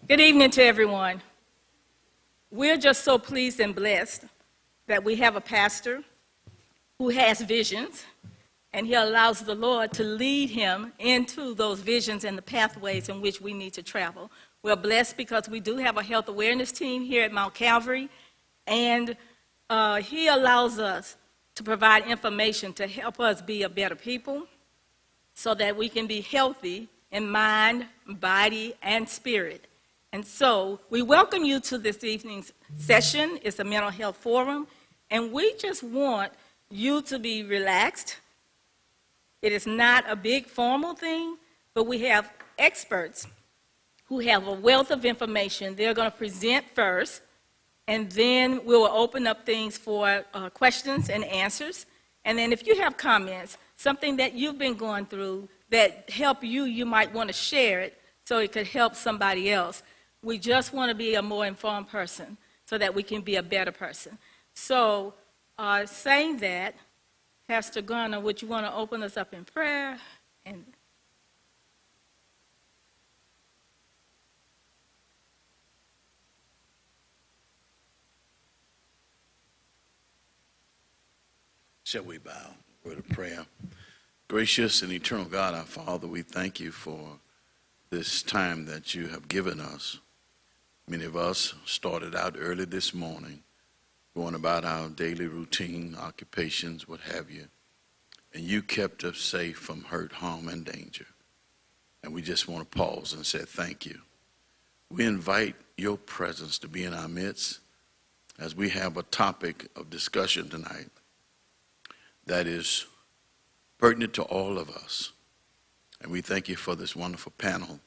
Good evening to everyone. We're just so pleased and blessed that we have a pastor who has visions, and he allows the Lord to lead him into those visions and the pathways in which we need to travel. We're blessed because we do have a health awareness team here at Mount Calvary, and he allows us to provide information to help us be a better people so that we can be healthy in mind, body, and spirit. And so we welcome you to this evening's session. It's a mental health forum, and we just want you to be relaxed. It is not a big formal thing, but we have experts who have a wealth of information. They're going to present first, and then we will open up things for questions and answers. And then if you have comments, something that you've been going through that help you, you might want to share it so it could help somebody else. We just want to be a more informed person so that we can be a better person. So, saying that, Pastor Garner, would you want to open us up in prayer? Shall we bow? Word of prayer. Gracious and eternal God, our Father, we thank you for this time that you have given us. Many of us started out early this morning, going about our daily routine, occupations, what have you. And you kept us safe from hurt, harm, and danger. And we just want to pause and say thank you. We invite your presence to be in our midst as we have a topic of discussion tonight that is pertinent to all of us. And we thank you for this wonderful panel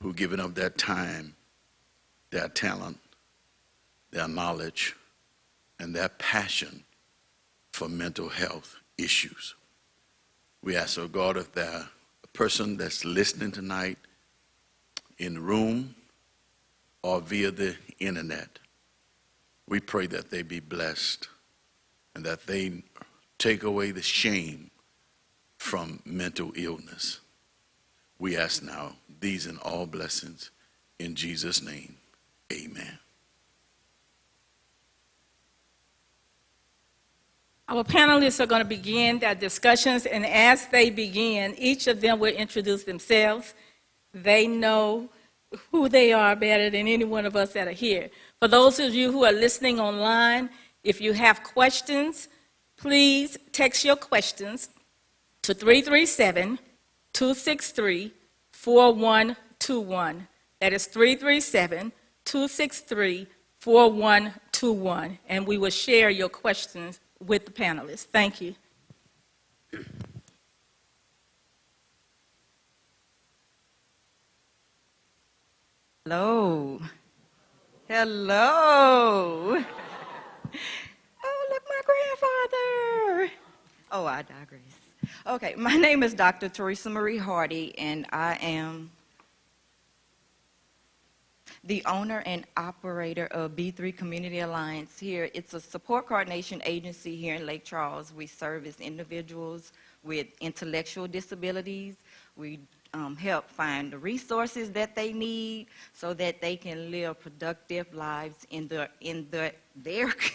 who've given up their time, their talent, their knowledge, and their passion for mental health issues. We ask, oh God, if there's a person that's listening tonight in the room or via the internet, we pray that they be blessed and that they take away the shame from mental illness. We ask now these and all blessings in Jesus' name. Amen. Our panelists are going to begin their discussions, and as they begin, each of them will introduce themselves. They know who they are better than any one of us that are here. For those of you who are listening online, if you have questions, please text your questions to 337-263-4121. That is 337-263-4121, and we will share your questions with the panelists. Thank you. Hello. Hello. Oh, look, my grandfather. Oh, I digress. Okay, my name is Dr. Teresa Marie Hardy, and I am the owner and operator of B3 Community Alliance here. It's a support coordination agency here in Lake Charles. We service individuals with intellectual disabilities. We help find the resources that they need so that they can live productive lives in their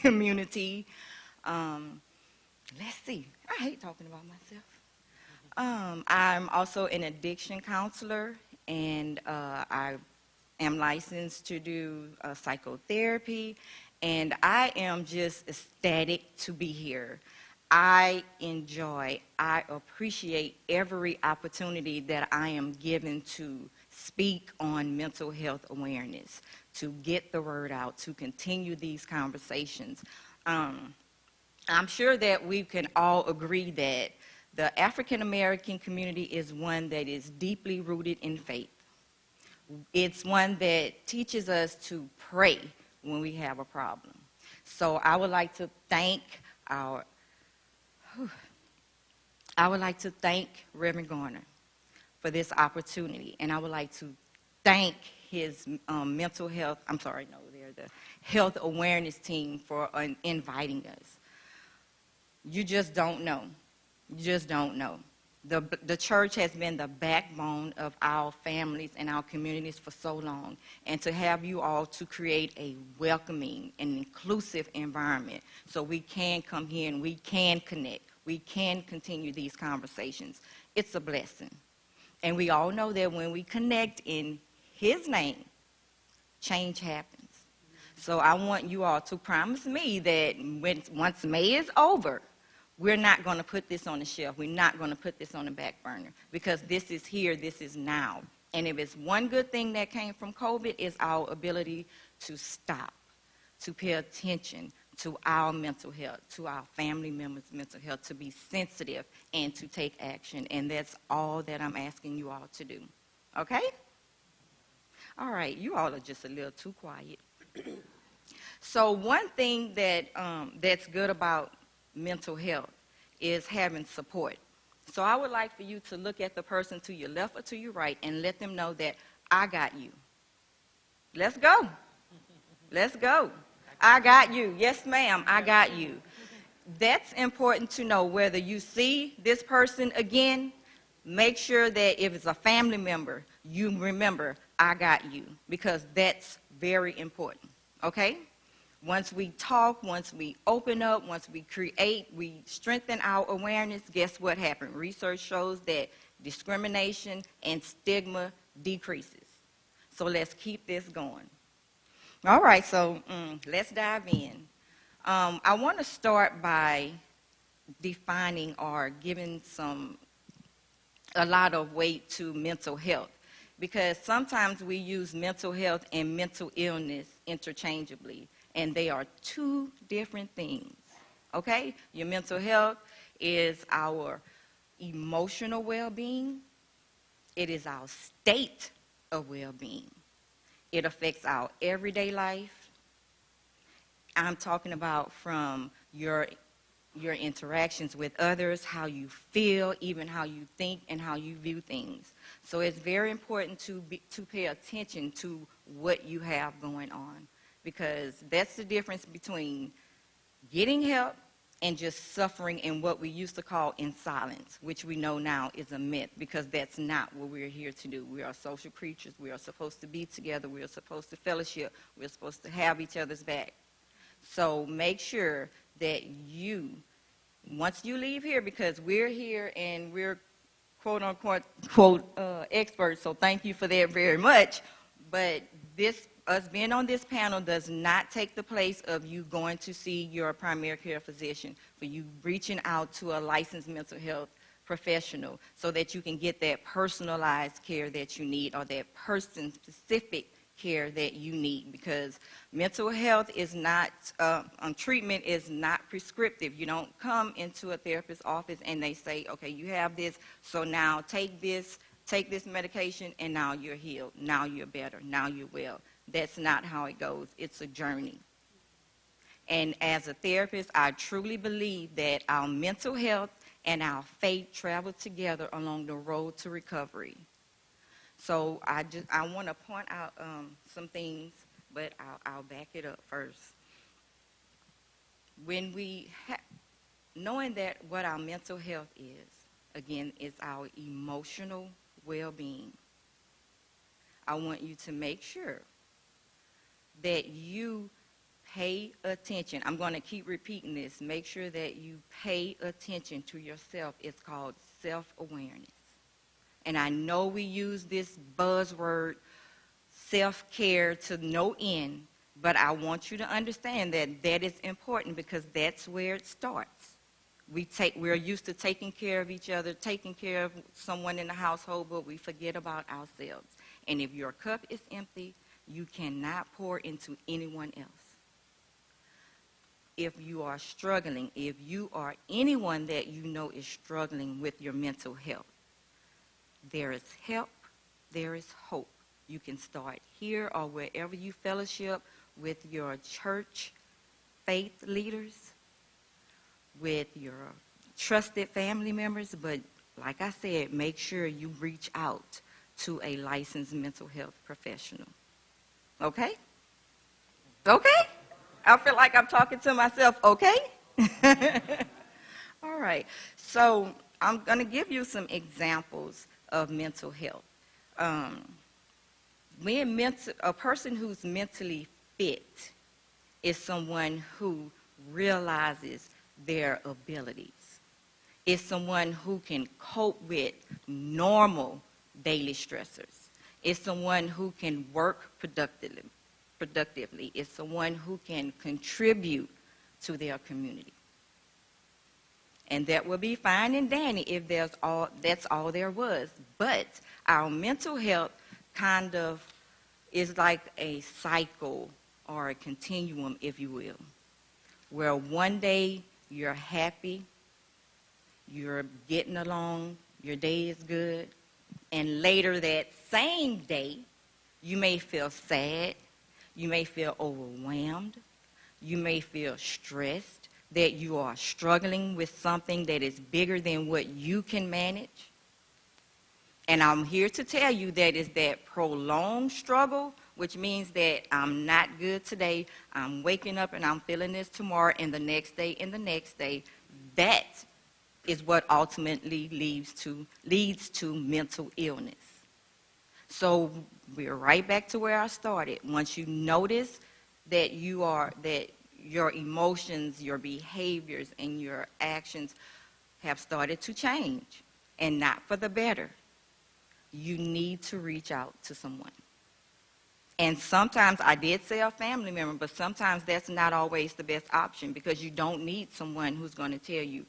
community. Let's see. I hate talking about myself. I'm also an addiction counselor, and I am licensed to do psychotherapy, and I am just ecstatic to be here. I appreciate every opportunity that I am given to speak on mental health awareness, to get the word out, to continue these conversations. I'm sure that we can all agree that the African American community is one that is deeply rooted in faith. It's one that teaches us to pray when we have a problem. So I would like to thank Reverend Garner for this opportunity, and I would like to thank his mental health, they're the health awareness team for inviting us. You just don't know. You just don't know. The church has been the backbone of our families and our communities for so long. And to have you all to create a welcoming and inclusive environment so we can come here and we can connect, we can continue these conversations, it's a blessing. And we all know that when we connect in His name, change happens. So I want you all to promise me that once May is over, we're not going to put this on the shelf. We're not going to put this on the back burner because this is here, this is now. And if it's one good thing that came from COVID, it's our ability to stop, to pay attention to our mental health, to our family members' mental health, to be sensitive and to take action. And that's all that I'm asking you all to do. Okay? All right, you all are just a little too quiet. So one thing that that's good about mental health is having support. So I would like for you to look at the person to your left or to your right and let them know that I got you. Let's go. Let's go. I got you. Yes, ma'am, I got you. That's important to know. Whether you see this person again, make sure that if it's a family member, you remember, I got you, because that's very important, okay? Once we talk, once we open up, once we create, we strengthen our awareness, guess what happened? Research shows that discrimination and stigma decreases. So let's keep this going. All right, so let's dive in. I want to start by defining or giving a lot of weight to mental health, because sometimes we use mental health and mental illness interchangeably, and they are two different things, okay? Your mental health is our emotional well-being. It is our state of well-being. It affects our everyday life. I'm talking about from your interactions with others, how you feel, even how you think and how you view things. So it's very important to pay attention to what you have going on, because that's the difference between getting help and just suffering in what we used to call in silence, which we know now is a myth, because that's not what we're here to do. We are social creatures. We are supposed to be together. We are supposed to fellowship. We're supposed to have each other's back. So make sure that you, once you leave here, because we're here and we're quote-unquote experts, so thank you for that very much, but us being on this panel does not take the place of you going to see your primary care physician, for you reaching out to a licensed mental health professional so that you can get that personalized care that you need, or that person-specific care that you need, because mental health is not, treatment is not prescriptive. You don't come into a therapist's office and they say, okay, you have this, so now take this medication, and now you're healed, now you're better, now you're well. That's not how it goes. It's a journey. And as a therapist, I truly believe that our mental health and our faith travel together along the road to recovery. So I want to point out some things, but I'll back it up first. When knowing that what our mental health is, again, is our emotional well-being, I want you to make sure that you pay attention. I'm going to keep repeating this. Make sure that you pay attention to yourself. It's called self-awareness. And I know we use this buzzword, self-care, to no end, but I want you to understand that that is important, because that's where it starts. We're used to taking care of each other, taking care of someone in the household, but we forget about ourselves. And if your cup is empty, you cannot pour into anyone else. If you are struggling, if you are anyone that you know is struggling with your mental health, there is help, there is hope. You can start here or wherever you fellowship with your church faith leaders, with your trusted family members, but like I said, make sure you reach out to a licensed mental health professional. Okay? Okay? I feel like I'm talking to myself, okay? All right. So I'm going to give you some examples of mental health. A person who's mentally fit is someone who realizes their abilities. It's someone who can cope with normal daily stressors. It's someone who can work productively. It's someone who can contribute to their community. And that would be fine and dandy if that's all there was. But our mental health kind of is like a cycle or a continuum, if you will, where one day you're happy, you're getting along, your day is good, and later that same day, you may feel sad, you may feel overwhelmed, you may feel stressed, that you are struggling with something that is bigger than what you can manage. And I'm here to tell you that is that prolonged struggle, which means that I'm not good today, I'm waking up and I'm feeling this tomorrow, and the next day, and the next day. That is what ultimately leads to mental illness. So we're right back to where I started. Once you notice that your emotions, your behaviors, and your actions have started to change, and not for the better, you need to reach out to someone. And sometimes, I did say a family member, but sometimes that's not always the best option, because you don't need someone who's going to tell you,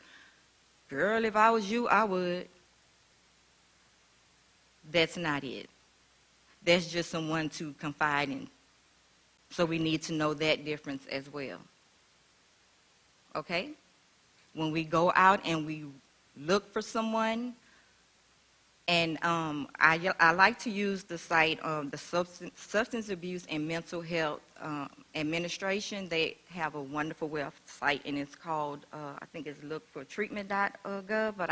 girl, if I was you, I would. That's not it. That's just someone to confide in. So we need to know that difference as well. Okay? When we go out and we look for someone, and I like to use the site, the Substance Abuse and Mental Health Administration. They have a wonderful website, and it's called, I think it's lookfortreatment.gov, but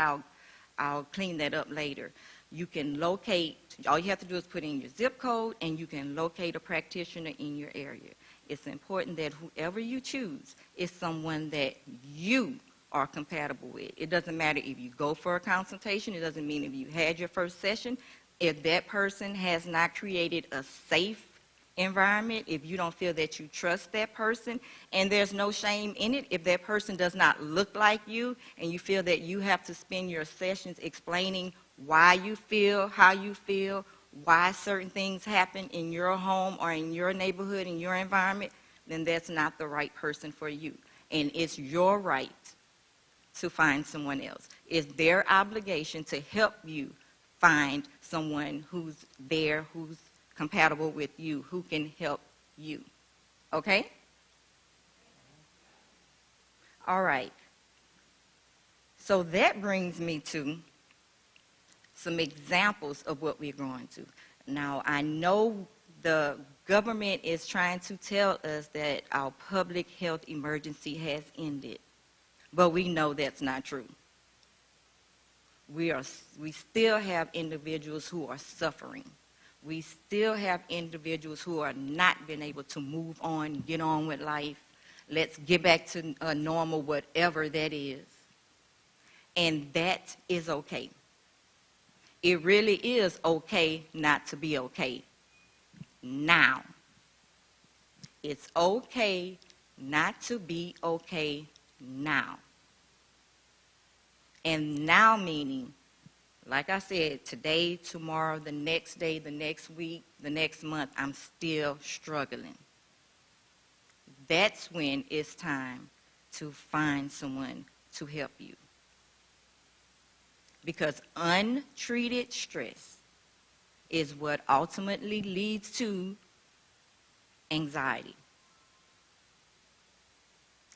I'll clean that up later. You can locate, all you have to do is put in your zip code, and you can locate a practitioner in your area. It's important that whoever you choose is someone that you are compatible with. It doesn't matter if you go for a consultation. It doesn't mean if you had your first session. If that person has not created a safe environment, if you don't feel that you trust that person, and there's no shame in it, if that person does not look like you, and you feel that you have to spend your sessions explaining why you feel, how you feel, why certain things happen in your home or in your neighborhood, in your environment, then that's not the right person for you. And it's your right to find someone else. It's their obligation to help you find someone who's there, who's compatible with you, who can help you. Okay? All right. So that brings me to some examples of what we're going to. Now, I know the government is trying to tell us that our public health emergency has ended, but we know that's not true. We still have individuals who are suffering. We still have individuals who are not being able to move on, get on with life. Let's get back to normal, whatever that is. And that is okay. It really is okay not to be okay now. It's okay not to be okay now. And now meaning, like I said, today, tomorrow, the next day, the next week, the next month, I'm still struggling. That's when it's time to find someone to help you. Because untreated stress is what ultimately leads to anxiety.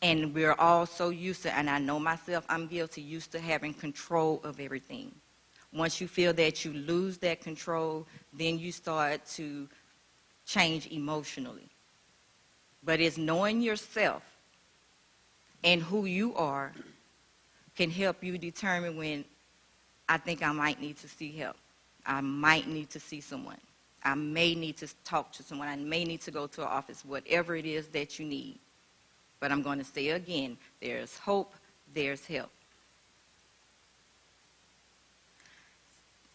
And we're all so used to, and I know myself, I'm guilty, used to having control of everything. Once you feel that you lose that control, then you start to change emotionally. But it's knowing yourself and who you are can help you determine when I think I might need to seek help. I might need to see someone. I may need to talk to someone. I may need to go to an office, whatever it is that you need. But I'm going to say again, there's hope, there's help.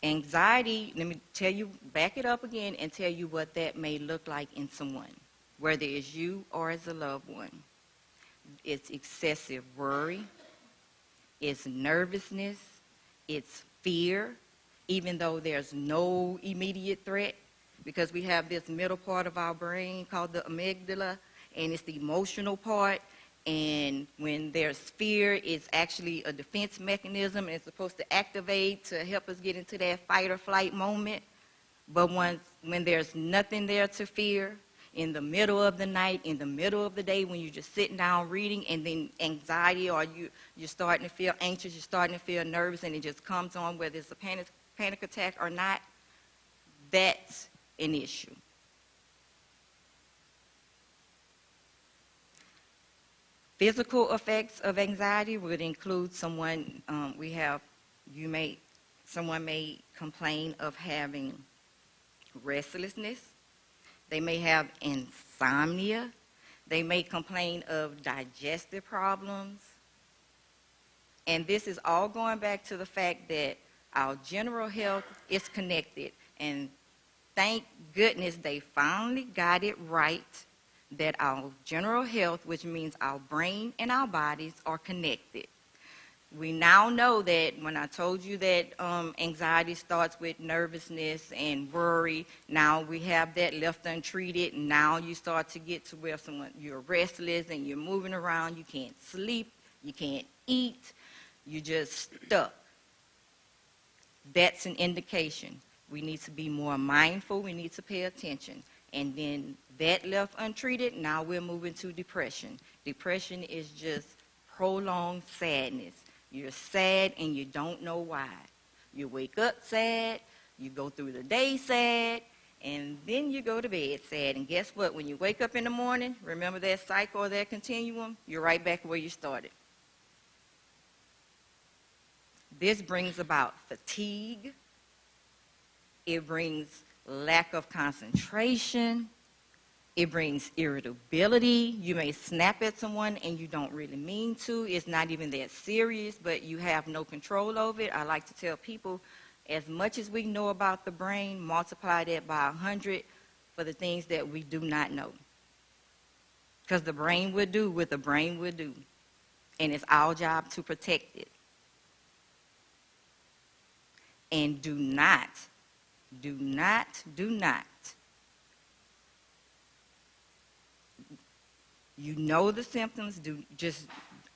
Anxiety, let me tell you, back it up again and tell you what that may look like in someone, whether it's you or as a loved one. It's excessive worry, it's nervousness, it's fear, even though there's no immediate threat, because we have this middle part of our brain called the amygdala, and it's the emotional part. And when there's fear, it's actually a defense mechanism, and it's supposed to activate to help us get into that fight or flight moment. But when there's nothing there to fear, in the middle of the night, in the middle of the day, when you're just sitting down reading, and then anxiety, or you're starting to feel anxious, you're starting to feel nervous, and it just comes on, whether it's a panic attack or not, that's an issue. Physical effects of anxiety would include someone, someone may complain of having restlessness. They may have insomnia. They may complain of digestive problems. And this is all going back to the fact that our general health is connected. And thank goodness they finally got it right, that our general health, which means our brain and our bodies, are connected. We now know that when I told you that anxiety starts with nervousness and worry, now we have that left untreated. Now you start to get to where you're restless and you're moving around, you can't sleep, you can't eat, you're just stuck. That's an indication. We need to be more mindful, we need to pay attention. And then that left untreated, now we're moving to depression. Depression is just prolonged sadness. You're sad and you don't know why. You wake up sad, you go through the day sad, and then you go to bed sad. And guess what? When you wake up in the morning, remember that cycle or that continuum? You're right back where you started. This brings about fatigue. It brings lack of concentration. It brings irritability. You may snap at someone and you don't really mean to. It's not even that serious, but you have no control over it. I like to tell people, as much as we know about the brain, multiply that by 100 for the things that we do not know. Because the brain will do what the brain will do. And it's our job to protect it. And do not, you know the symptoms,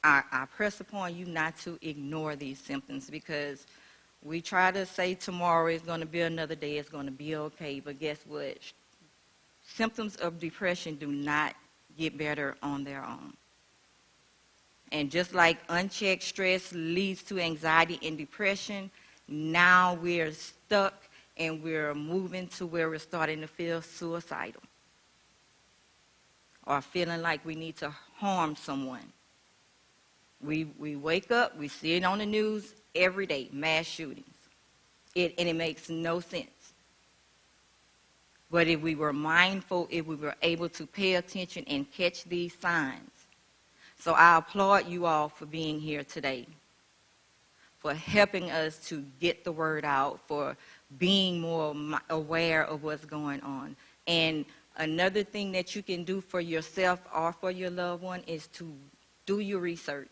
I press upon you not to ignore these symptoms, because we try to say tomorrow is going to be another day, it's going to be okay, but guess what? Symptoms of depression do not get better on their own. And just like unchecked stress leads to anxiety and depression, now we're stuck and we're moving to where we're starting to feel suicidal or feeling like we need to harm someone. We wake up, we see it on the news every day, mass shootings. And it makes no sense. But if we were mindful, if we were able to pay attention and catch these signs. So I applaud you all for being here today, for helping us to get the word out, for being more aware of what's going on. And another thing that you can do for yourself or for your loved one is to do your research.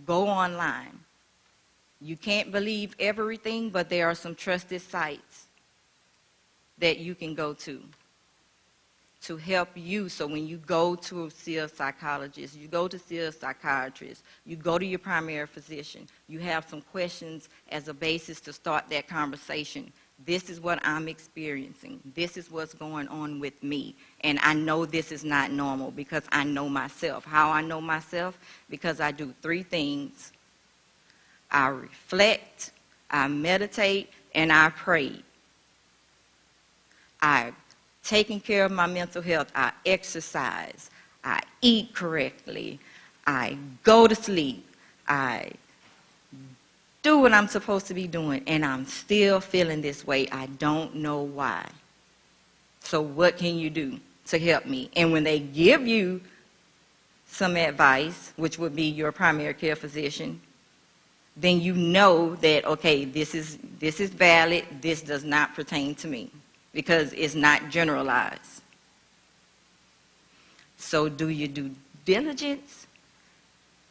Go online. You can't believe everything, but there are some trusted sites that you can go to help you. So when you go to see a psychologist, you go to see a psychiatrist, you go to your primary physician, you have some questions as a basis to start that conversation. This is what I'm experiencing. This is what's going on with me. And I know this is not normal because I know myself. How I know myself? Because I do 3 things. I reflect, I meditate, and I pray. I taking care of my mental health. I exercise. I eat correctly. I go to sleep. I do what I'm supposed to be doing, and I'm still feeling this way. I don't know why. So what can you do to help me? And when they give you some advice, which would be your primary care physician, then you know that, okay, this is valid, this does not pertain to me, because it's not generalized. So do your due diligence,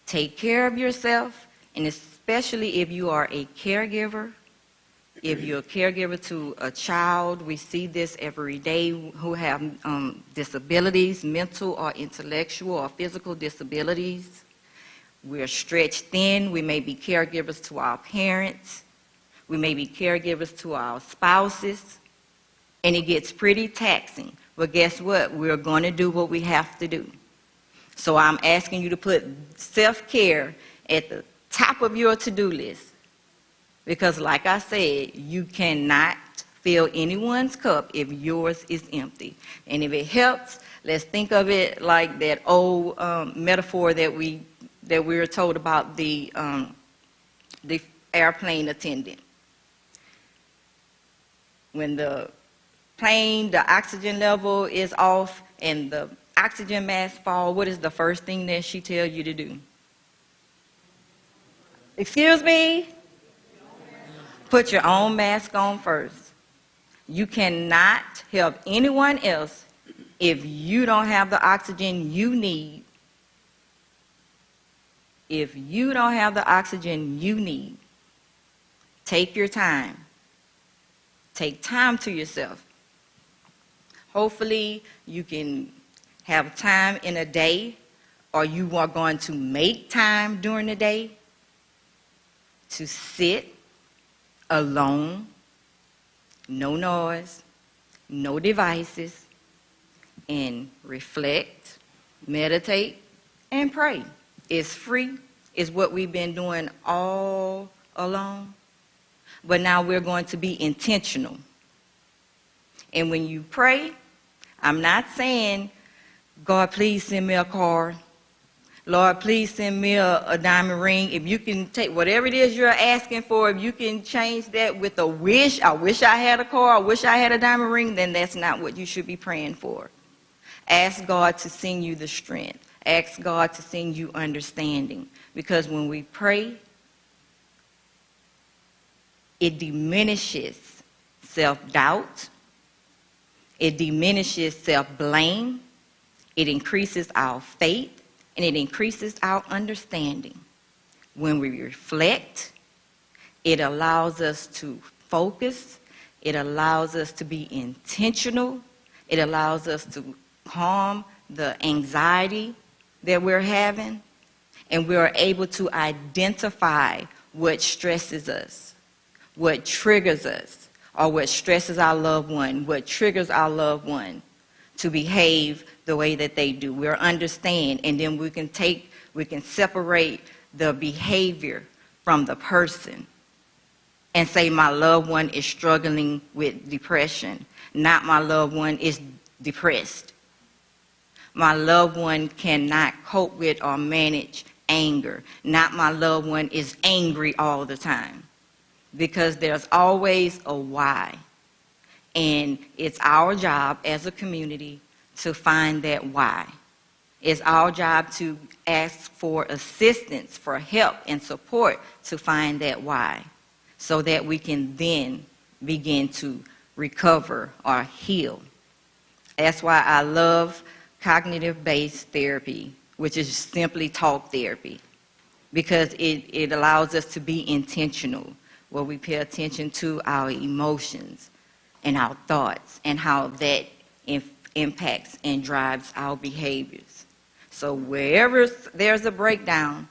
take care of yourself, and especially if you are a caregiver, if you're a caregiver to a child, we see this every day, who have disabilities, mental or intellectual or physical disabilities. We're stretched thin. We may be caregivers to our parents. We may be caregivers to our spouses. And it gets pretty taxing. But guess what? We're going to do what we have to do. So I'm asking you to put self-care at the top of your to-do list. Because like I said, you cannot fill anyone's cup if yours is empty. And if it helps, let's think of it like that old metaphor that we were told about the airplane attendant. When the plane, the oxygen level is off and the oxygen mask fall, what is the first thing that she tells you to do? Excuse me? Put your own mask on first. You cannot help anyone else if you don't have the oxygen you need. If you don't have the oxygen you need, take your time. Take time to yourself. Hopefully you can have time in a day, or you are going to make time during the day to sit alone, no noise, no devices, and reflect, meditate, and pray. It's free. It's what we've been doing all along. But now we're going to be intentional. And when you pray, I'm not saying, God, please send me a car. Lord, please send me a diamond ring. If you can take whatever it is you're asking for, if you can change that with a wish, I wish I had a car, I wish I had a diamond ring, then that's not what you should be praying for. Ask God to send you the strength. Ask God to send you understanding. Because when we pray, it diminishes self-doubt. It diminishes self-blame. It increases our faith. And it increases our understanding. When we reflect, it allows us to focus. It allows us to be intentional. It allows us to calm the anxiety that we're having. And we are able to identify what stresses us, what triggers us, or what stresses our loved one, what triggers our loved one to behave the way that they do. We'll understand, and then we can separate the behavior from the person and say, my loved one is struggling with depression, not my loved one is depressed. My loved one cannot cope with or manage anger, not my loved one is angry all the time. Because there's always a why. And it's our job as a community to find that why. It's our job to ask for assistance, for help and support to find that why, so that we can then begin to recover or heal. That's why I love cognitive-based therapy, which is simply talk therapy, because it allows us to be intentional, where we pay attention to our emotions and our thoughts and how that impacts and drives our behaviors. So wherever there's a breakdown,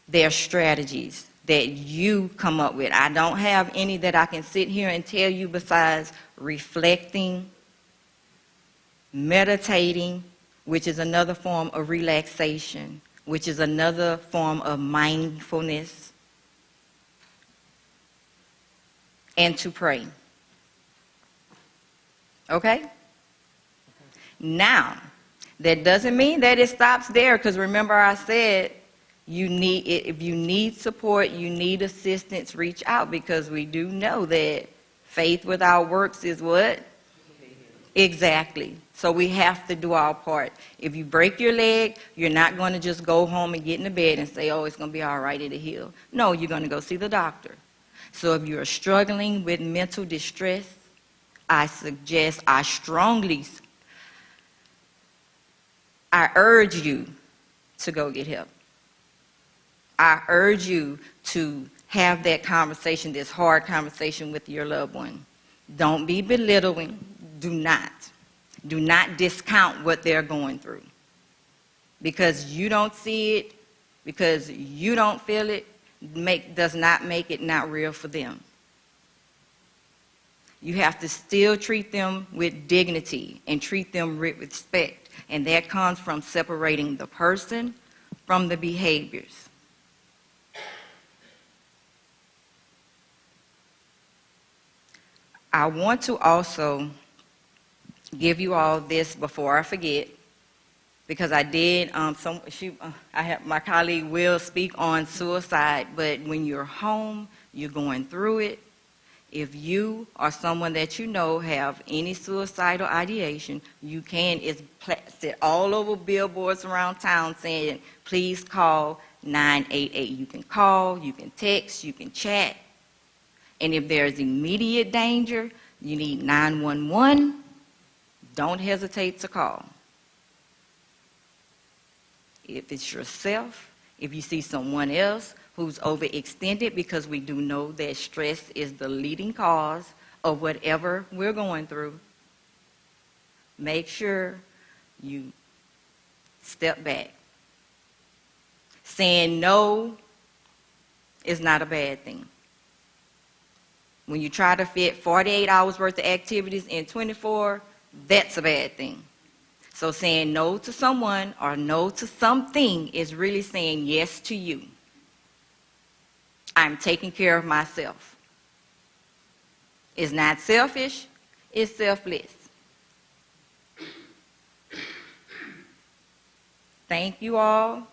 there are strategies that you come up with. I don't have any that I can sit here and tell you besides reflecting, meditating, which is another form of relaxation, which is another form of mindfulness, and to pray. Okay? Now, that doesn't mean that it stops there, because remember I said if you need support, you need assistance, reach out, because we do know that faith without works is what? Exactly. So we have to do our part. If you break your leg, you're not going to just go home and get in the bed and say, oh, it's going to be all right, it'll heal. No, you're going to go see the doctor. So if you're struggling with mental distress, I urge you to go get help. I urge you to have that conversation, this hard conversation with your loved one. Don't be belittling. Do not. Do not discount what they're going through. Because you don't see it, because you don't feel it, does not make it not real for them. You have to still treat them with dignity and treat them with respect. And that comes from separating the person from the behaviors. I want to also give you all this before I forget, because I did, my colleague will speak on suicide, but when you're home, you're going through it. If you or someone that you know have any suicidal ideation, you can, it's placed all over billboards around town saying, please call 988. You can call, you can text, you can chat. And if there's immediate danger, you need 911, don't hesitate to call. If it's yourself, if you see someone else who's overextended, because we do know that stress is the leading cause of whatever we're going through, make sure you step back. Saying no is not a bad thing. When you try to fit 48 hours worth of activities in 24, that's a bad thing. So saying no to someone or no to something is really saying yes to you. I'm taking care of myself. It's not selfish, it's selfless. Thank you all.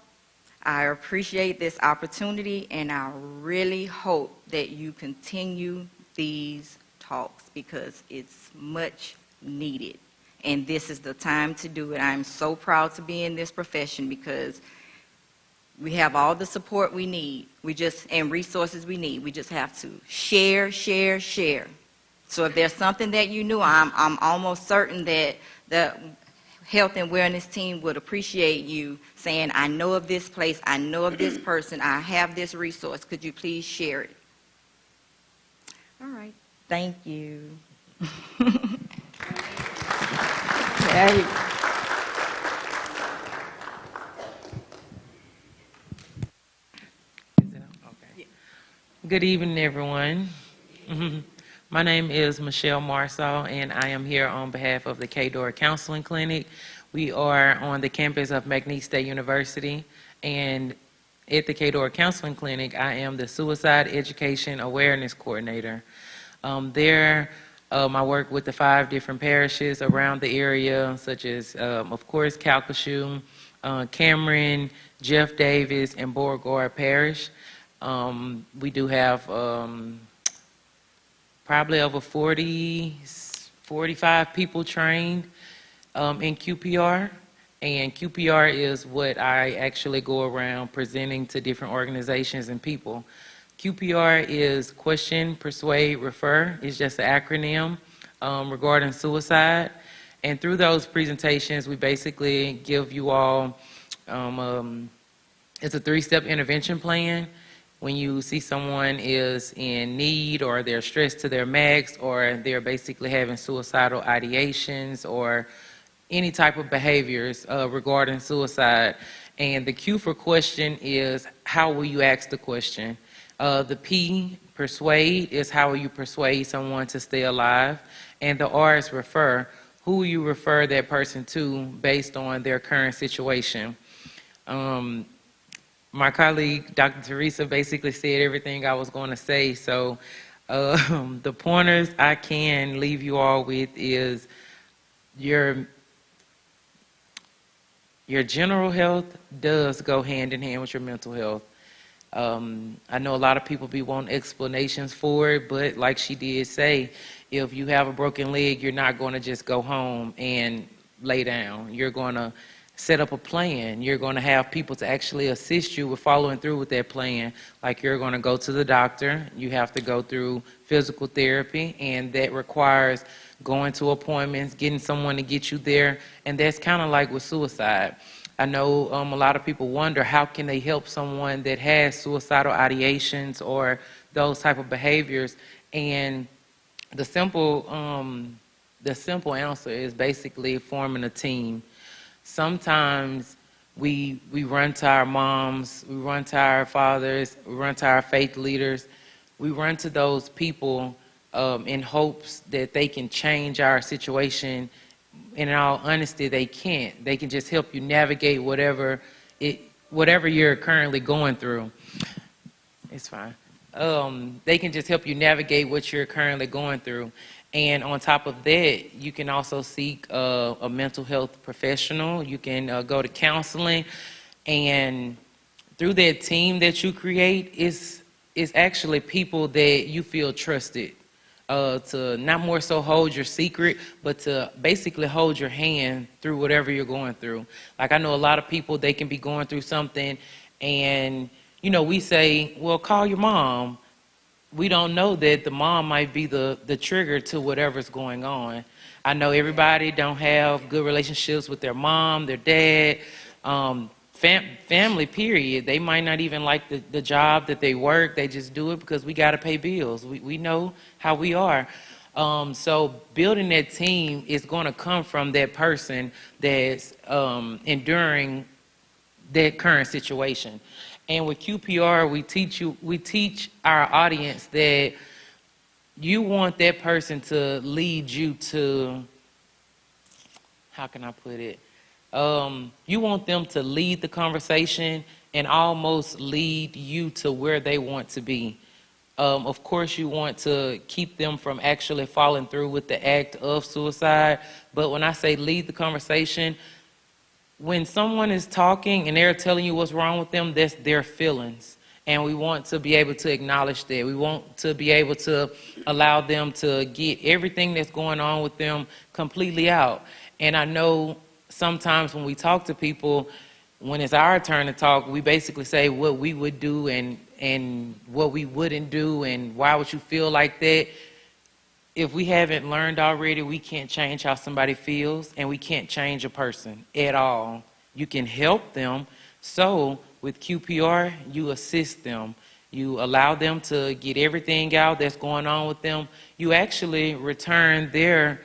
I appreciate this opportunity, and I really hope that you continue these talks because it's much needed. And this is the time to do it. I'm so proud to be in this profession because we have all the support we need. And resources we need. We just have to share, share, share. So if there's something that you knew, I'm almost certain that the health and wellness team would appreciate you saying, I know of this place, I know of this person, I have this resource. Could you please share it? All right. Thank you. Hey. Okay. Good evening, everyone. My name is Michelle Marsall, and I am here on behalf of the K-Door Counseling Clinic. We are on the campus of McNeese State University, and at the K-Door Counseling Clinic, I am the Suicide Education Awareness Coordinator. I work with the 5 different parishes around the area, such as, of course, Calcasieu, Cameron, Jeff Davis, and Beauregard Parish. We do have probably over 45 people trained in QPR. And QPR is what I actually go around presenting to different organizations and people. QPR is Question, Persuade, Refer. It's just an acronym regarding suicide. And through those presentations, we basically give you all, it's a 3-step intervention plan. When you see someone is in need or they're stressed to their max or they're basically having suicidal ideations or any type of behaviors regarding suicide. And the Q for question is, how will you ask the question? The P, persuade, is how will you persuade someone to stay alive? And the R is refer. Who will you refer that person to based on their current situation? My colleague, Dr. Teresa, basically said everything I was going to say. So the pointers I can leave you all with is your general health does go hand in hand with your mental health. I know a lot of people be wanting explanations for it, but like she did say, if you have a broken leg, you're not going to just go home and lay down. You're going to set up a plan. You're going to have people to actually assist you with following through with that plan. Like you're going to go to the doctor. You have to go through physical therapy, and that requires going to appointments, getting someone to get you there, and that's kind of like with suicide. I know a lot of people wonder how can they help someone that has suicidal ideations or those type of behaviors, and the simple answer is basically forming a team. Sometimes we run to our moms, we run to our fathers, we run to our faith leaders, we run to those people in hopes that they can change our situation. In all honesty, they can't. They can just help you navigate whatever you're currently going through. It's fine. They can just help you navigate what you're currently going through. And on top of that, you can also seek a mental health professional. You can go to counseling. And through that team that you create, is actually people that you feel trusted to not more so hold your secret, but to basically hold your hand through whatever you're going through. Like I know a lot of people, they can be going through something and, you know, we say, well, call your mom. We don't know that the mom might be the trigger to whatever's going on. I know everybody don't have good relationships with their mom, their dad, family, period. They might not even like the job that they work. They just do it because we got to pay bills. We know how we are. So building that team is going to come from that person that's enduring that current situation. And with QPR, we teach our audience that you want that person to lead you to, how can I put it? You want them to lead the conversation and almost lead you to where they want to be. Of course, you want to keep them from actually following through with the act of suicide. But when I say lead the conversation, when someone is talking and they're telling you what's wrong with them, that's their feelings. And we want to be able to acknowledge that. We want to be able to allow them to get everything that's going on with them completely out. And I know sometimes when we talk to people, when it's our turn to talk, we basically say what we would do and what we wouldn't do and why would you feel like that. If we haven't learned already, we can't change how somebody feels, and we can't change a person at all. You can help them. So with QPR, you assist them. You allow them to get everything out that's going on with them. You actually return their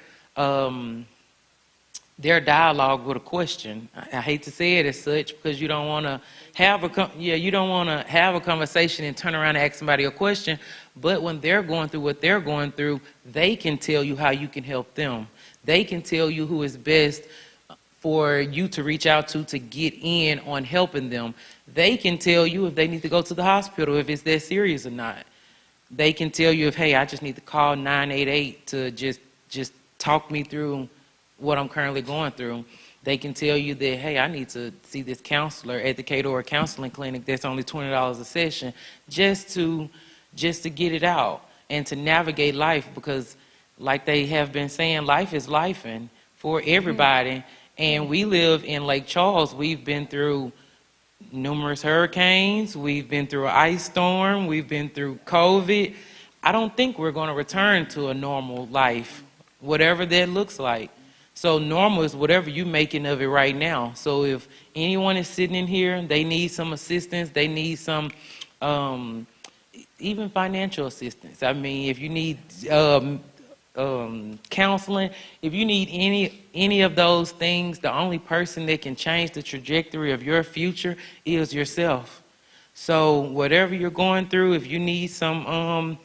dialogue with a question. I hate to say it as such because you don't want to have a conversation and turn around and ask somebody a question. But when they're going through what they're going through, they can tell you how you can help them. They can tell you who is best for you to reach out to get in on helping them. They can tell you if they need to go to the hospital, if it's that serious or not. They can tell you if, hey, I just need to call 988 to just talk me through what I'm currently going through. They can tell you that, hey, I need to see this counselor at the Cador Counseling Clinic. That's only $20 a session just to get it out and to navigate life, because like they have been saying, life is lifing for everybody. And we live in Lake Charles. We've been through numerous hurricanes. We've been through an ice storm. We've been through COVID. I don't think we're going to return to a normal life, whatever that looks like. So normal is whatever you're making of it right now. So if anyone is sitting in here, they need some assistance, they need some even financial assistance. I mean, if you need counseling, if you need any of those things, the only person that can change the trajectory of your future is yourself. So whatever you're going through, if you need some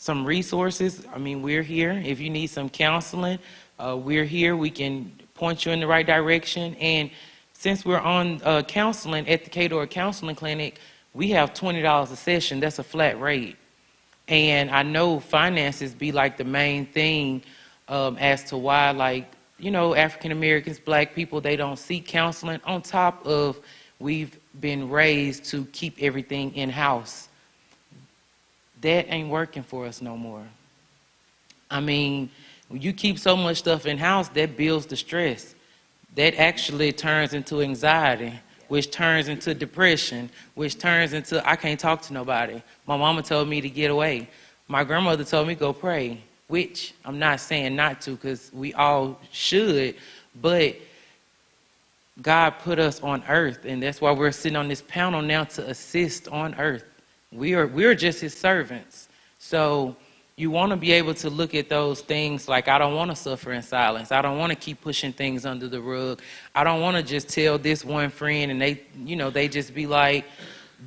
resources, I mean, we're here. If you need some counseling, we're here. We can point you in the right direction. And since we're on counseling at the Cador Counseling Clinic, we have $20 a session. That's a flat rate. And I know finances be like the main thing as to why, like, you know, African Americans, black people, they don't seek counseling. On top of we've been raised to keep everything in-house. That ain't working for us no more. I mean, when you keep so much stuff in-house, that builds the stress. That actually turns into anxiety, which turns into depression, which turns into, I can't talk to nobody. My mama told me to get away. My grandmother told me go pray, which I'm not saying not to, because we all should, but God put us on earth, and that's why we're sitting on this panel now to assist on earth. We're just his servants. So you want to be able to look at those things like, I don't want to suffer in silence. I don't want to keep pushing things under the rug. I don't want to just tell this one friend and they just be like,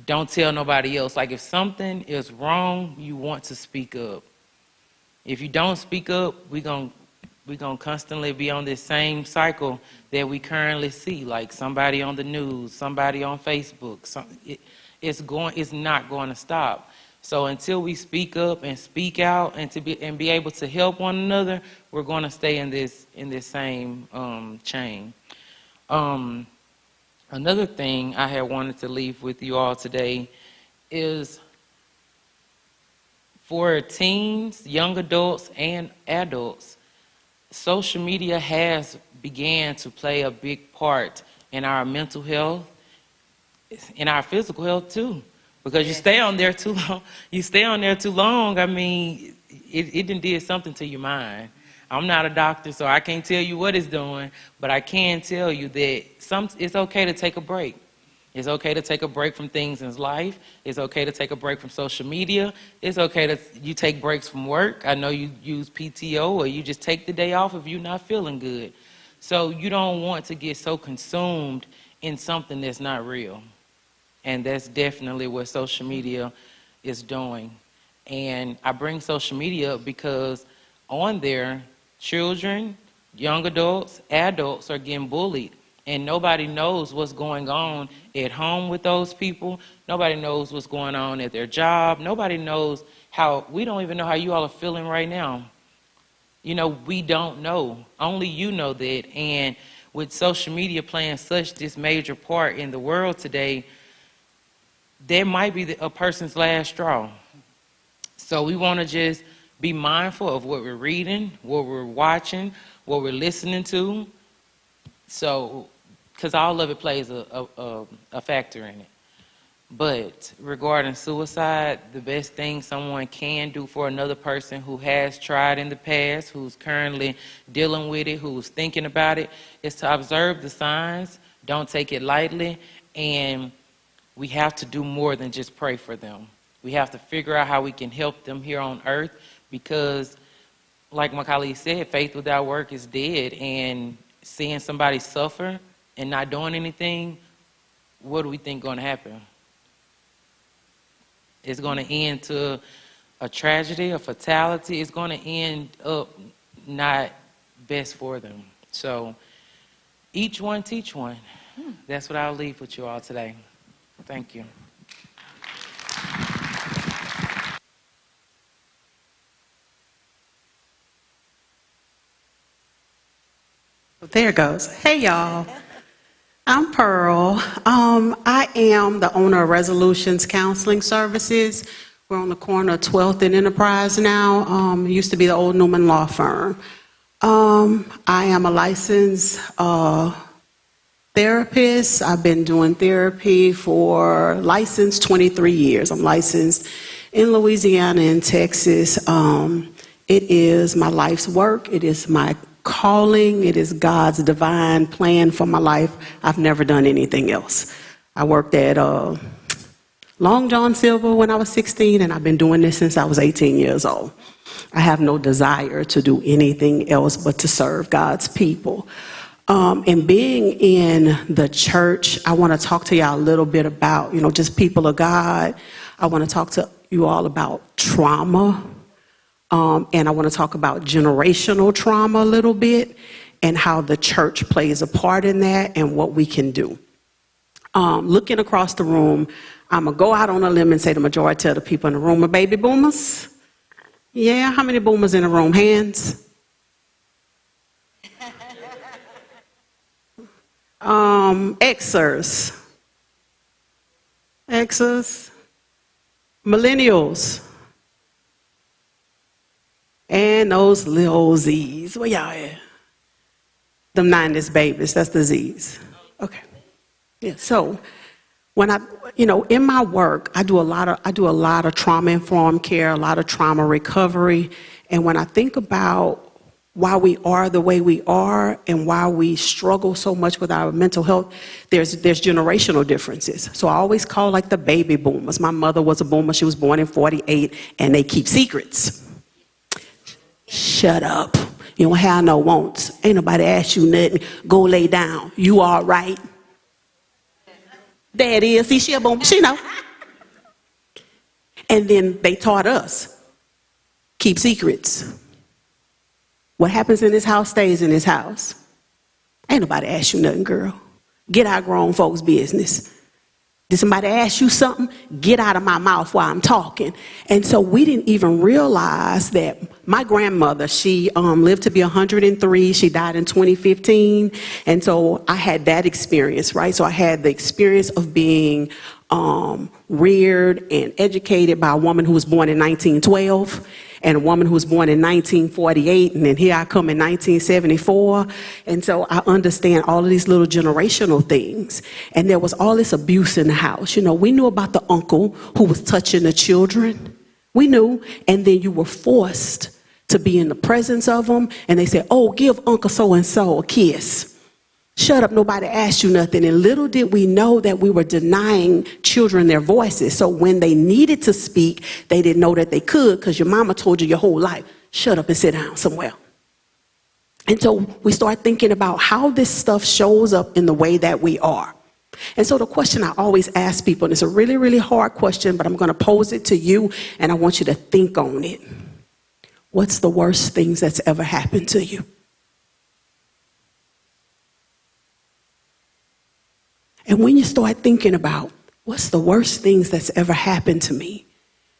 don't tell nobody else. Like, if something is wrong, you want to speak up. If you don't speak up, we're going to constantly be on this same cycle that we currently see, like somebody on the news, somebody on Facebook. It's not going to stop. So until we speak up and speak out and be able to help one another, we're going to stay in this same chain. Another thing I had wanted to leave with you all today is for teens, young adults, and adults, social media has began to play a big part in our mental health, in our physical health too. Because you stay on there too long. You stay on there too long. I mean, it did something to your mind. I'm not a doctor, so I can't tell you what it's doing, but I can tell you that it's okay to take a break. It's okay to take a break from things in life. It's okay to take a break from social media. It's okay you take breaks from work. I know you use PTO, or you just take the day off if you're not feeling good. So you don't want to get so consumed in something that's not real. And that's definitely what social media is doing. And I bring social media up because on there, children, young adults, adults are getting bullied. And nobody knows what's going on at home with those people. Nobody knows what's going on at their job. Nobody knows we don't even know how you all are feeling right now. We don't know. Only you know that. And with social media playing such this major part in the world today, there might be a person's last straw. So we want to just be mindful of what we're reading, what we're watching, what we're listening to. So, because all of it plays a factor in it. But regarding suicide, the best thing someone can do for another person who has tried in the past, who's currently dealing with it, who's thinking about it, is to observe the signs, don't take it lightly, and we have to do more than just pray for them. We have to figure out how we can help them here on earth, because like my colleague said, faith without work is dead. And seeing somebody suffer and not doing anything, what do we think going to happen? It's going to end to a tragedy, a fatality. It's going to end up not best for them. So each one teach one. That's what I'll leave with you all today. Thank you. There it goes. Hey, y'all. I'm Pearl. I am the owner of Resolutions Counseling Services. We're on the corner of 12th and Enterprise now. It used to be the old Newman Law Firm. I am a licensed therapist. I've been doing therapy for licensed 23 years. I'm licensed in Louisiana and Texas. It is my life's work. It is my calling. It is God's divine plan for my life. I've never done anything else. I worked at Long John Silver when I was 16, and I've been doing this since I was 18 years old. I have no desire to do anything else but to serve God's people. And being in the church, I want to talk to y'all a little bit about, just people of God. I want to talk to you all about trauma. And I want to talk about generational trauma a little bit and how the church plays a part in that and what we can do. Looking across the room, I'm going to go out on a limb and say the majority of the people in the room are baby boomers. Yeah, how many boomers in the room? Hands? Xers. Xers, millennials, and those little Z's. Where y'all at? Them 90s babies, that's the Z's. Okay. Yeah, so when in my work, I do a lot of trauma-informed care, a lot of trauma recovery. And when I think about why we are the way we are and why we struggle so much with our mental health, there's generational differences. So I always call like the baby boomers. My mother was a boomer. She was born in 48, and they keep secrets. Shut up. You don't have no wants. Ain't nobody ask you nothing. Go lay down. You all right? There it is. See, she a boomer. She know. And then they taught us, keep secrets. What happens in this house stays in this house. Ain't nobody ask you nothing, girl. Get out of grown folks' business. Did somebody ask you something? Get out of my mouth while I'm talking. And so we didn't even realize that my grandmother, she lived to be 103. She died in 2015. And so I had that experience, right? So I had the experience of being reared and educated by a woman who was born in 1912. And a woman who was born in 1948, and then here I come in 1974. And so I understand all of these little generational things. And there was all this abuse in the house. You know, we knew about the uncle who was touching the children. We knew. And then you were forced to be in the presence of them. And they said, oh, give Uncle so-and-so a kiss. Shut up, nobody asked you nothing. And little did we know that we were denying children their voices. So when they needed to speak, they didn't know that they could because your mama told you your whole life, shut up and sit down somewhere. And so we start thinking about how this stuff shows up in the way that we are. And so the question I always ask people, and it's a really, really hard question, but I'm going to pose it to you, and I want you to think on it. What's the worst things that's ever happened to you? And when you start thinking about what's the worst things that's ever happened to me,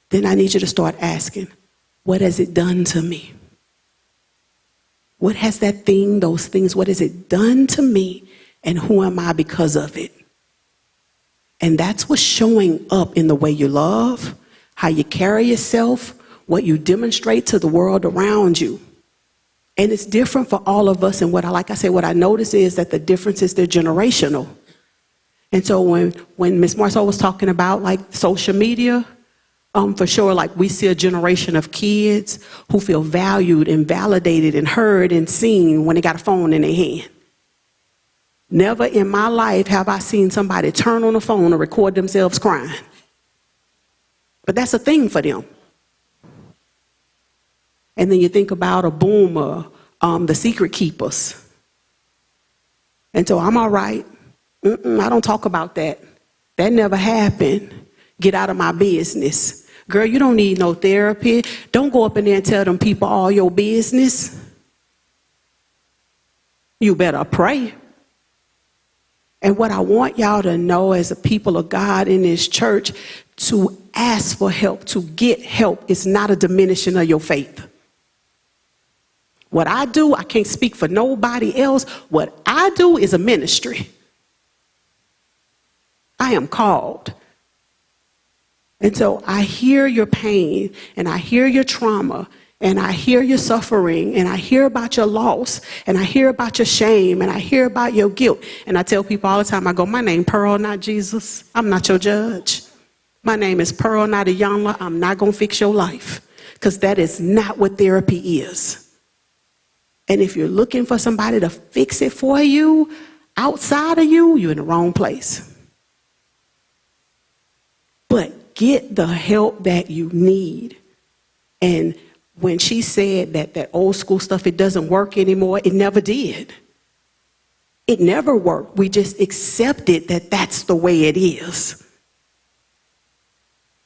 then I need you to start asking, what has it done to me? What has that thing, those things, what has it done to me? And who am I because of it? And that's what's showing up in the way you love, how you carry yourself, what you demonstrate to the world around you. And it's different for all of us. And what I notice is that the difference is they're generational. And so when Ms. Marceau was talking about like social media, for sure, like we see a generation of kids who feel valued and validated and heard and seen when they got a phone in their hand. Never in my life have I seen somebody turn on the phone and record themselves crying. But that's a thing for them. And then you think about a boomer, the secret keepers. And so I'm all right. I don't talk about that. That never happened. Get out of my business. Girl, you don't need no therapy. Don't go up in there and tell them people all your business. You better pray. And what I want y'all to know as a people of God in this church, to ask for help, to get help, is not a diminishing of your faith. What I do, I can't speak for nobody else. What I do is a ministry. I am called. And so I hear your pain, and I hear your trauma, and I hear your suffering, and I hear about your loss, and I hear about your shame, and I hear about your guilt. And I tell people all the time, I go, my name Pearl, not Jesus. I'm not your judge. My name is Pearl, not Iyanla. I'm not going to fix your life, because that is not what therapy is. And if you're looking for somebody to fix it for you, outside of you, you're in the wrong place. But get the help that you need. And when she said that old school stuff, it doesn't work anymore, it never did. It never worked. We just accepted that that's the way it is.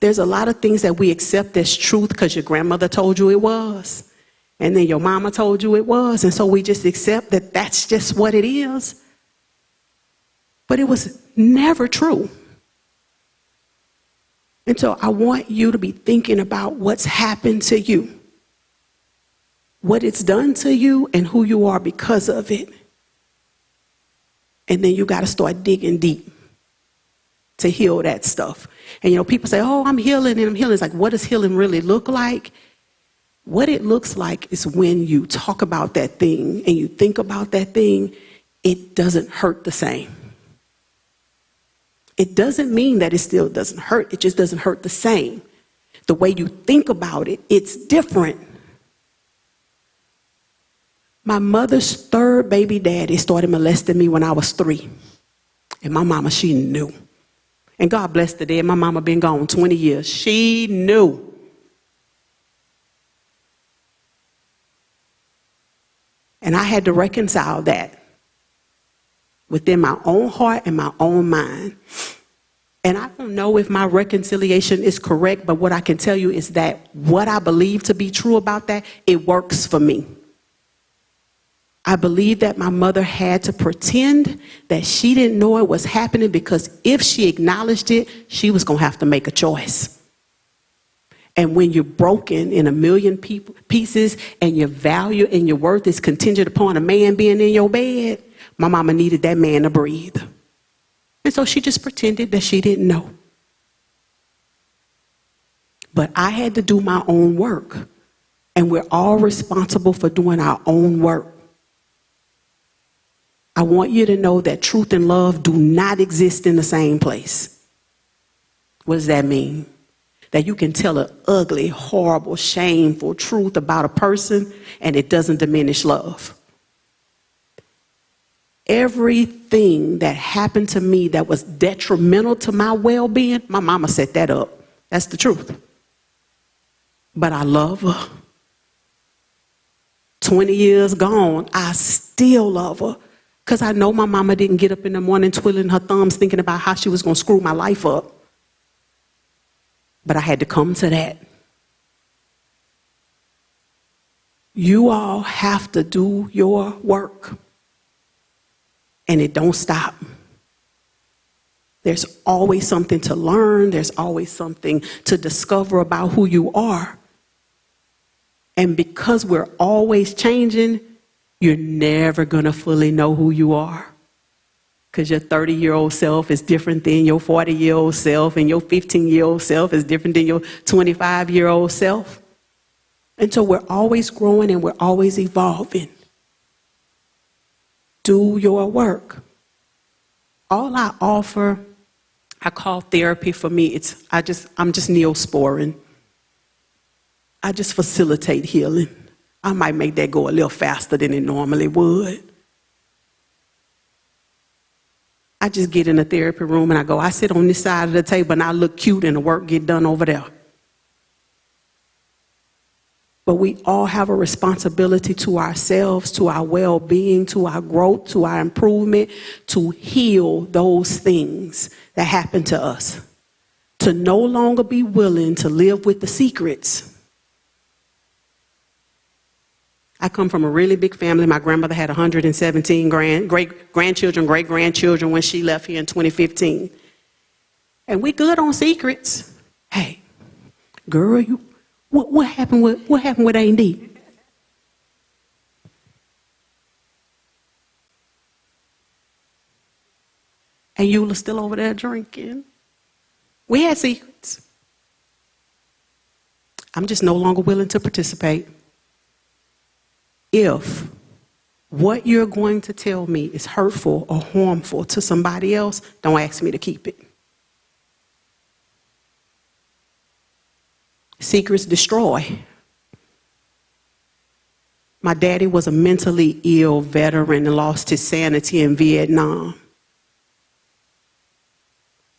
There's a lot of things that we accept as truth because your grandmother told you it was. And then your mama told you it was. And so we just accept that that's just what it is. But it was never true. And so I want you to be thinking about what's happened to you, what it's done to you, and who you are because of it. And then you got to start digging deep. to heal that stuff. And, you know, people say, oh, I'm healing and I'm healing. It's like, what does healing really look like? What it looks like is when you talk about that thing and you think about that thing, it doesn't hurt the same. It doesn't mean that it still doesn't hurt. It just doesn't hurt the same. The way you think about it, it's different. My mother's third baby daddy started molesting me when I was 3. And my mama, she knew. And God bless the dead. My mama been gone 20 years. She knew. And I had to reconcile that within my own heart and my own mind. And I don't know if my reconciliation is correct, but what I can tell you is that what I believe to be true about that, it works for me. I believe that my mother had to pretend that she didn't know it was happening, because if she acknowledged it, she was going to have to make a choice. And when you're broken in a million pieces and your value and your worth is contingent upon a man being in your bed, my mama needed that man to breathe. And so she just pretended that she didn't know. But I had to do my own work. And we're all responsible for doing our own work. I want you to know that truth and love do not exist in the same place. What does that mean? That you can tell an ugly, horrible, shameful truth about a person and it doesn't diminish love. Everything that happened to me that was detrimental to my well-being, my mama set that up. That's the truth. But I love her. 20 years gone, I still love her. Because I know my mama didn't get up in the morning twiddling her thumbs thinking about how she was going to screw my life up. But I had to come to that. You all have to do your work. And it don't stop. There's always something to learn. There's always something to discover about who you are. And because we're always changing, you're never going to fully know who you are. Because your 30-year-old self is different than your 40-year-old self, and your 15-year-old self is different than your 25-year-old self. And so we're always growing and we're always evolving. Do your work. All I offer, I call therapy for me, I'm just neosporin. I just facilitate healing. I might make that go a little faster than it normally would. I just get in the therapy room and I sit on this side of the table and I look cute and the work get done over there. But we all have a responsibility to ourselves, to our well-being, to our growth, to our improvement, to heal those things that happen to us. To no longer be willing to live with the secrets. I come from a really big family. My grandmother had 117 great-grandchildren when she left here in 2015. And we good on secrets. Hey, girl, what happened with A&D? And Eula's still over there drinking. We had secrets. I'm just no longer willing to participate. If what you're going to tell me is hurtful or harmful to somebody else, don't ask me to keep it. Secrets destroy. My daddy was a mentally ill veteran and lost his sanity in Vietnam.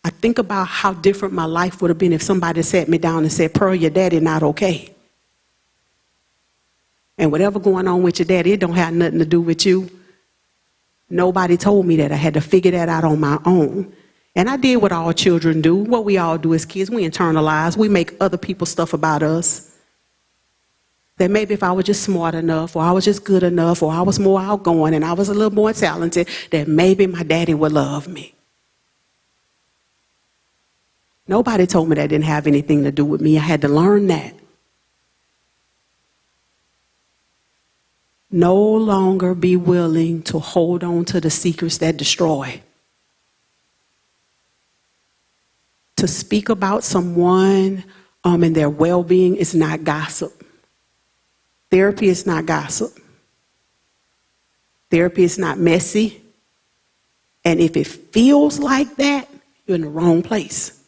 I think about how different my life would have been if somebody sat me down and said, Pearl, your daddy not okay. And whatever going on with your daddy, it don't have nothing to do with you. Nobody told me that. I had to figure that out on my own. And I did what all children do. What we all do as kids, we internalize. We make other people's stuff about us. That maybe if I was just smart enough, or I was just good enough, or I was more outgoing and I was a little more talented, that maybe my daddy would love me. Nobody told me that didn't have anything to do with me. I had to learn that. No longer be willing to hold on to the secrets that destroy. To speak about someone and their well-being is not gossip. Therapy is not gossip. Therapy is not messy. And if it feels like that, you're in the wrong place.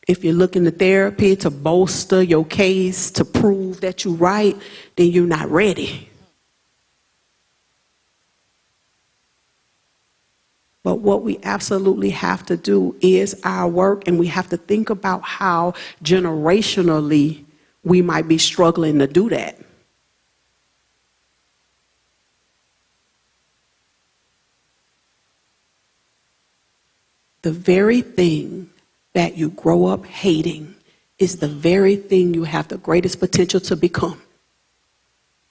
If you're looking to therapy to bolster your case, to prove that you're right, then you're not ready. But what we absolutely have to do is our work, and we have to think about how generationally we might be struggling to do that. The very thing that you grow up hating is the very thing you have the greatest potential to become.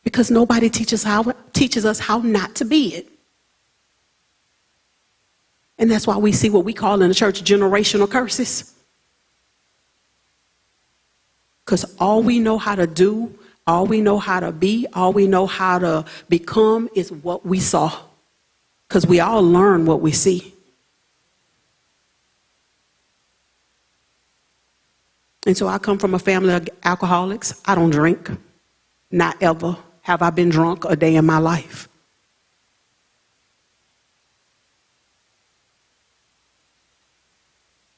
Because nobody teaches us how not to be it. And that's why we see what we call in the church generational curses. Because all we know how to do, all we know how to be, all we know how to become is what we saw. Because we all learn what we see. And so I come from a family of alcoholics. I don't drink. Not ever have I been drunk a day in my life.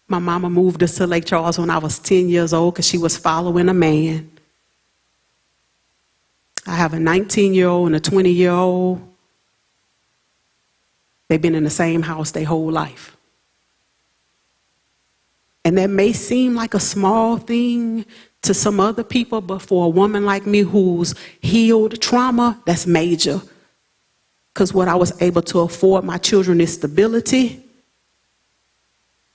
My mama moved us to Lake Charles when I was 10 years old because she was following a man. I have a 19-year-old and a 20-year-old. They've been in the same house their whole life. And that may seem like a small thing to some other people, but for a woman like me who's healed trauma, that's major. Because what I was able to afford my children is stability,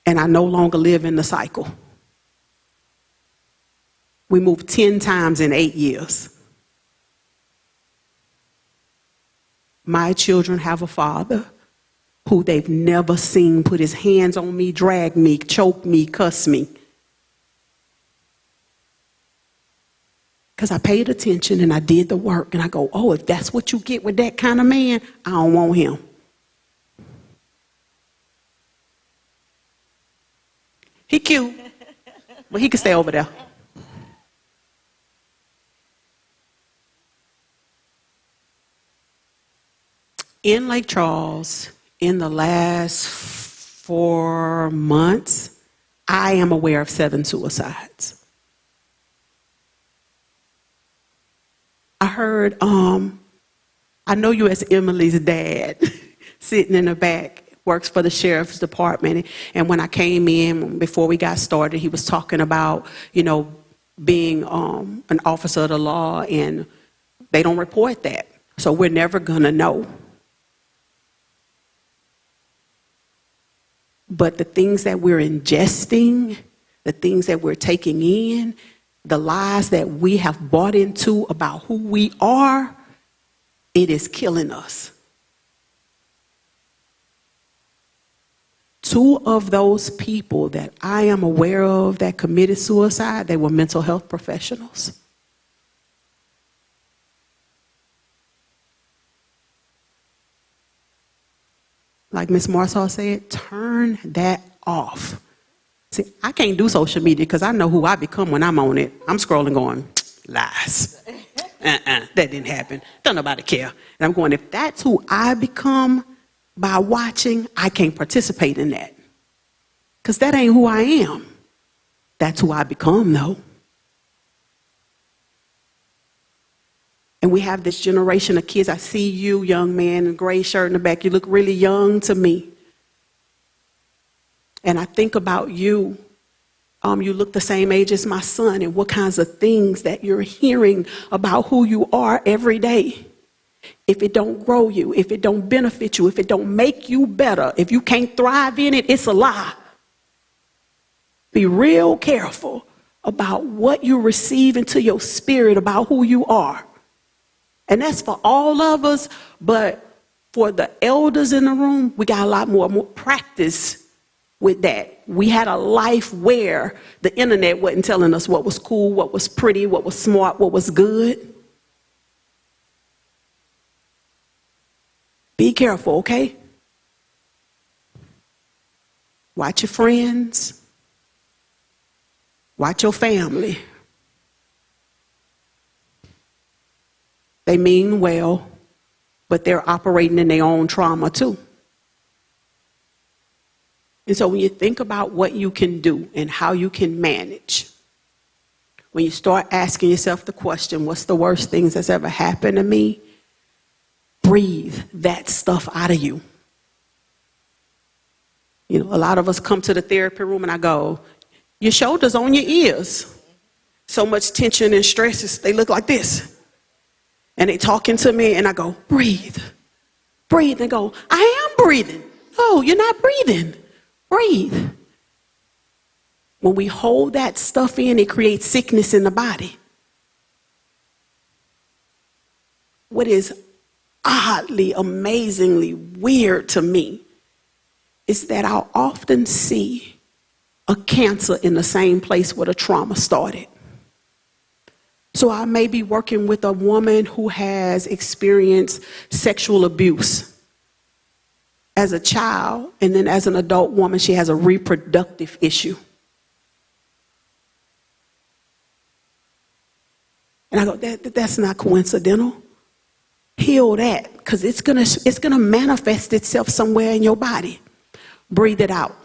and I no longer live in the cycle. We moved 10 times in 8 years. My children have a father who they've never seen put his hands on me, drag me, choke me, cuss me. Because I paid attention and I did the work, and I go, oh, if that's what you get with that kind of man, I don't want him. He cute, but he can stay over there. In Lake Charles, in the last 4 months, I am aware of 7 suicides. I heard, I know you as Emily's dad, sitting in the back, works for the sheriff's department. And when I came in, before we got started, he was talking about, being an officer of the law, and they don't report that. So we're never going to know. But the things that we're ingesting, the things that we're taking in, the lies that we have bought into about who we are, it is killing us. 2 of those people that I am aware of that committed suicide, they were mental health professionals. Like Ms. Marshaw said, turn that off. See, I can't do social media because I know who I become when I'm on it. I'm scrolling going, lies. That didn't happen. Don't nobody care. And I'm going, if that's who I become by watching, I can't participate in that. Because that ain't who I am. That's who I become, though. And we have this generation of kids. I see you, young man, in a gray shirt in the back. You look really young to me. And I think about you. You look the same age as my son, and what kinds of things that you're hearing about who you are every day. If it don't grow you, if it don't benefit you, if it don't make you better, if you can't thrive in it, it's a lie. Be real careful about what you receive into your spirit about who you are. And that's for all of us, but for the elders in the room, we got a lot more practice with that. We had a life where the internet wasn't telling us what was cool, what was pretty, what was smart, what was good. Be careful, okay? Watch your friends. Watch your family. They mean well, but they're operating in their own trauma too. And so when you think about what you can do and how you can manage, when you start asking yourself the question, what's the worst things that's ever happened to me? Breathe that stuff out of you. You know, a lot of us come to the therapy room and I go, your shoulders on your ears. So much tension and stress, they look like this. And they talking to me and I go, breathe. Breathe. They go, I am breathing. Oh, you're not breathing. Breathe. When we hold that stuff in, it creates sickness in the body. What is oddly, amazingly weird to me is that I'll often see a cancer in the same place where the trauma started. So I may be working with a woman who has experienced sexual abuse as a child, and then as an adult woman, she has a reproductive issue. And I go, that's not coincidental. Heal that, because it's gonna manifest itself somewhere in your body. Breathe it out.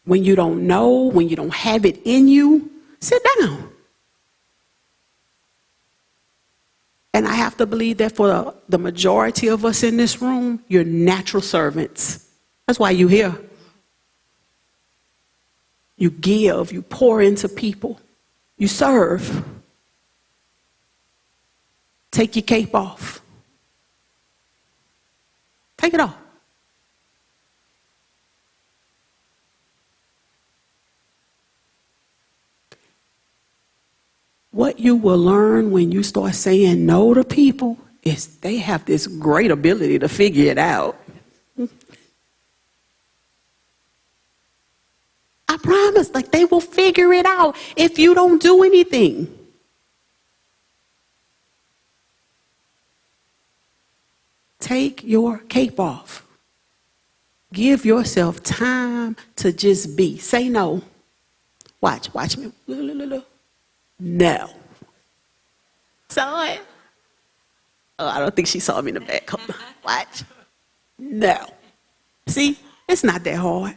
When you don't know, when you don't have it in you, sit down. And I have to believe that for the majority of us in this room, you're natural servants. That's why you're here. You give, you pour into people, you serve. Take your cape off. Take it off. What you will learn when you start saying no to people is they have this great ability to figure it out. I promise, like they will figure it out if you don't do anything. Take your cape off. Give yourself time to just be. Say no. Watch me. No. Saw it? Oh, I don't think she saw me in the back. Come on. Watch. No. See, it's not that hard.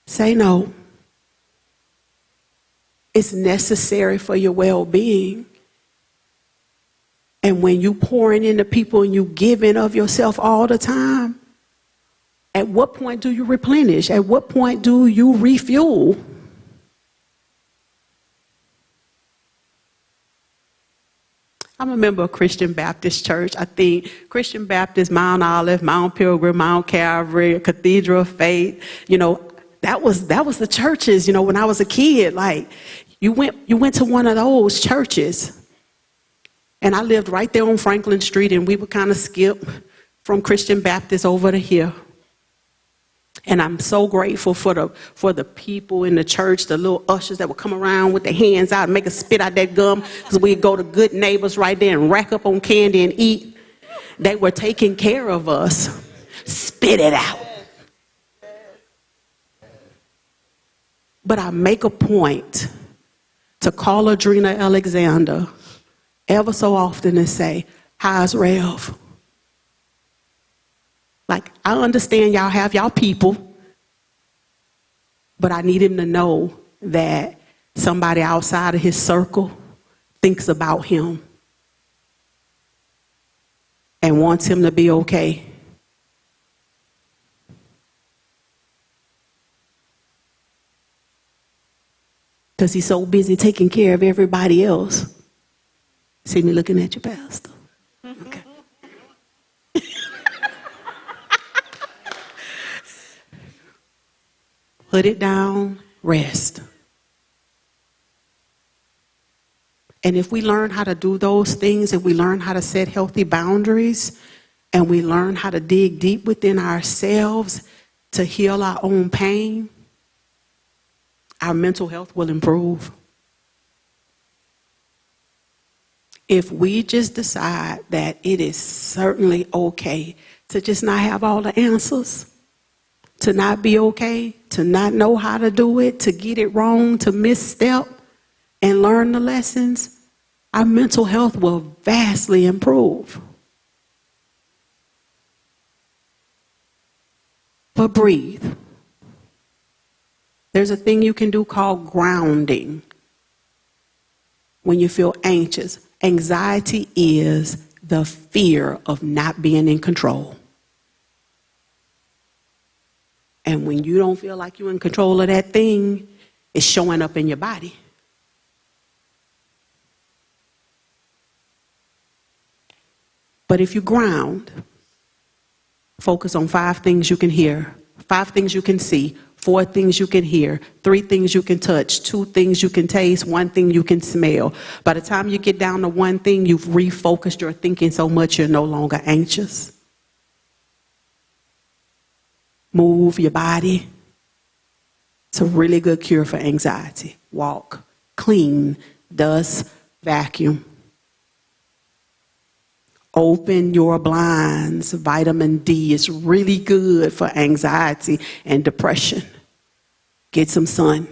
Say no. It's necessary for your well-being. And when you pouring into people and you giving of yourself all the time, at what point do you replenish? At what point do you refuel? I'm a member of Christian Baptist Church. I think Christian Baptist, Mount Olive, Mount Pilgrim, Mount Calvary, Cathedral of Faith, you know, that was the churches, you know, when I was a kid. Like, you went to one of those churches. And I lived right there on Franklin Street, and we would kind of skip from Christian Baptist over to here. And I'm so grateful for the people in the church, the little ushers that would come around with their hands out and make us spit out that gum, because we'd go to Good Neighbors right there and rack up on candy and eat. They were taking care of us. Spit it out. But I make a point to call Adrena Alexander ever so often and say, how's Rev? Like, I understand y'all have y'all people, but I need him to know that somebody outside of his circle thinks about him and wants him to be okay. Because he's so busy taking care of everybody else. See me looking at you, Pastor? Okay. Put it down, rest. And if we learn how to do those things, and we learn how to set healthy boundaries, and we learn how to dig deep within ourselves to heal our own pain, our mental health will improve. If we just decide that it is certainly okay to just not have all the answers, to not be okay, to not know how to do it, to get it wrong, to misstep and learn the lessons, our mental health will vastly improve. But breathe. There's a thing you can do called grounding when you feel anxious. Anxiety is the fear of not being in control. And when you don't feel like you're in control of that thing, it's showing up in your body. But if you ground, focus on 5 things you can hear, 5 things you can see, 4 things you can hear, 3 things you can touch, 2 things you can taste, 1 thing you can smell. By the time you get down to 1 thing, you've refocused your thinking so much you're no longer anxious. Move your body. It's a really good cure for anxiety. Walk, clean, dust, vacuum. Open your blinds. Vitamin D is really good for anxiety and depression. Get some sun.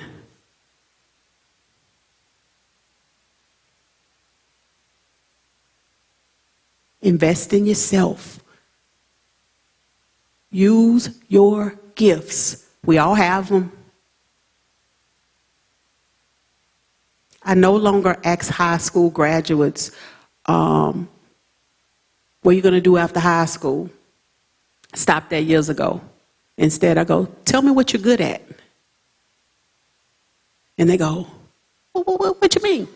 Invest in yourself. Use your gifts. We all have them. I no longer ask high school graduates, what are you going to do after high school? Stopped that years ago. Instead, I go, tell me what you're good at. And they go, what you mean?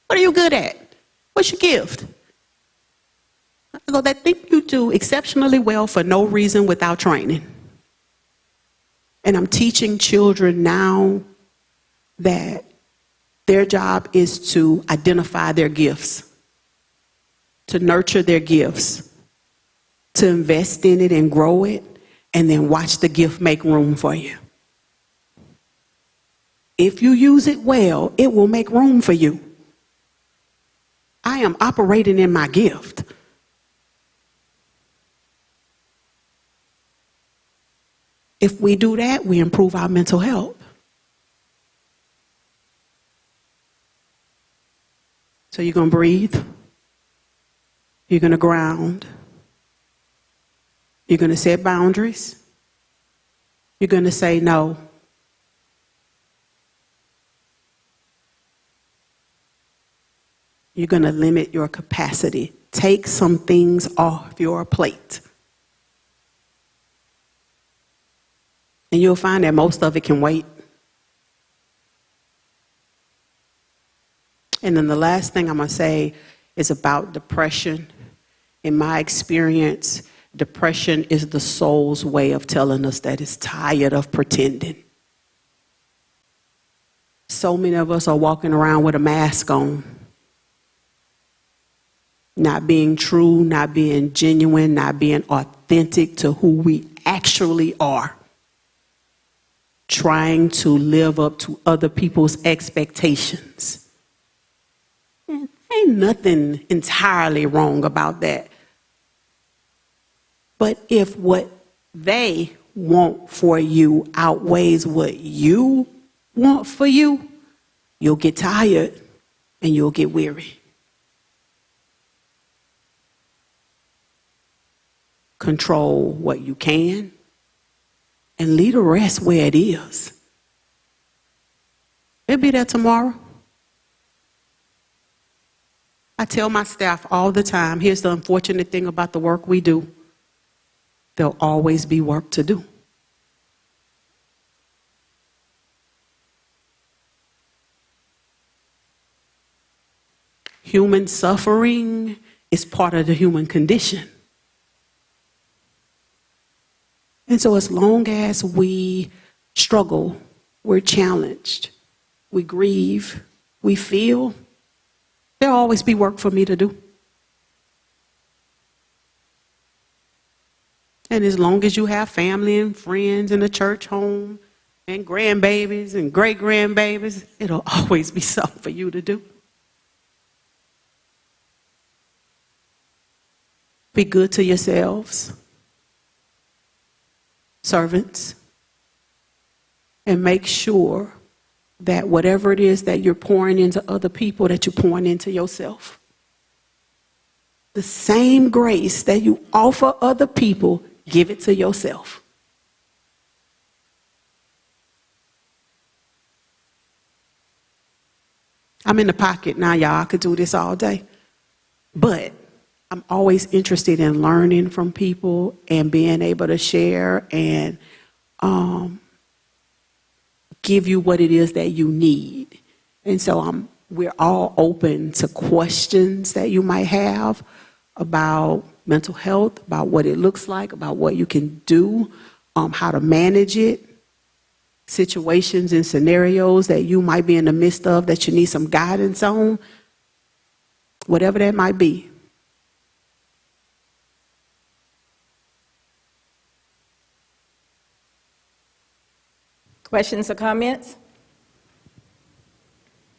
What are you good at? What's your gift? I go, that thing you do exceptionally well for no reason without training. And I'm teaching children now that their job is to identify their gifts, to nurture their gifts, to invest in it and grow it, and then watch the gift make room for you. If you use it well, it will make room for you. I am operating in my gift. If we do that, we improve our mental health. So you're going to breathe. You're going to ground. You're going to set boundaries. You're going to say no. You're going to limit your capacity. Take some things off your plate. And you'll find that most of it can wait. And then the last thing I'm going to say is about depression. In my experience, depression is the soul's way of telling us that it's tired of pretending. So many of us are walking around with a mask on. Not being true, not being genuine, not being authentic to who we actually are. Trying to live up to other people's expectations. Ain't nothing entirely wrong about that. But if what they want for you outweighs what you want for you, you'll get tired and you'll get weary. Control what you can and leave the rest where it is. It'll be there tomorrow. I tell my staff all the time, here's the unfortunate thing about the work we do. There'll always be work to do. Human suffering is part of the human condition. And so as long as we struggle, we're challenged, we grieve, we feel, there'll always be work for me to do. And as long as you have family and friends in a church home and grandbabies and great-grandbabies, it'll always be something for you to do. Be good to yourselves, servants, and make sure that whatever it is that you're pouring into other people, that you're pouring into yourself. The same grace that you offer other people, give it to yourself. I'm in the pocket now, y'all. I could do this all day. But I'm always interested in learning from people and being able to share and give you what it is that you need. And so we're all open to questions that you might have about mental health, about what it looks like, about what you can do, how to manage it, situations and scenarios that you might be in the midst of that you need some guidance on, whatever that might be. Questions or comments?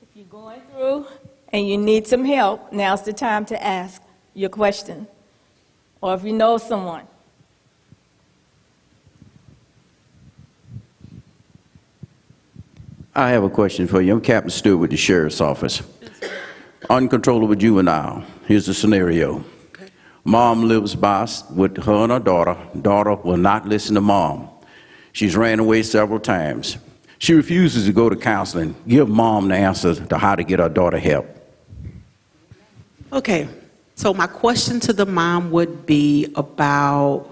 If you're going through and you need some help, now's the time to ask your question. Or if you know someone. I have a question for you. I'm Captain Stewart with the Sheriff's Office. Uncontrollable juvenile. Here's the scenario. Okay. Mom lives with her and her daughter. Daughter will not listen to mom. She's ran away several times. She refuses to go to counseling. Give mom the answer to how to get her daughter help. Okay, so my question to the mom would be about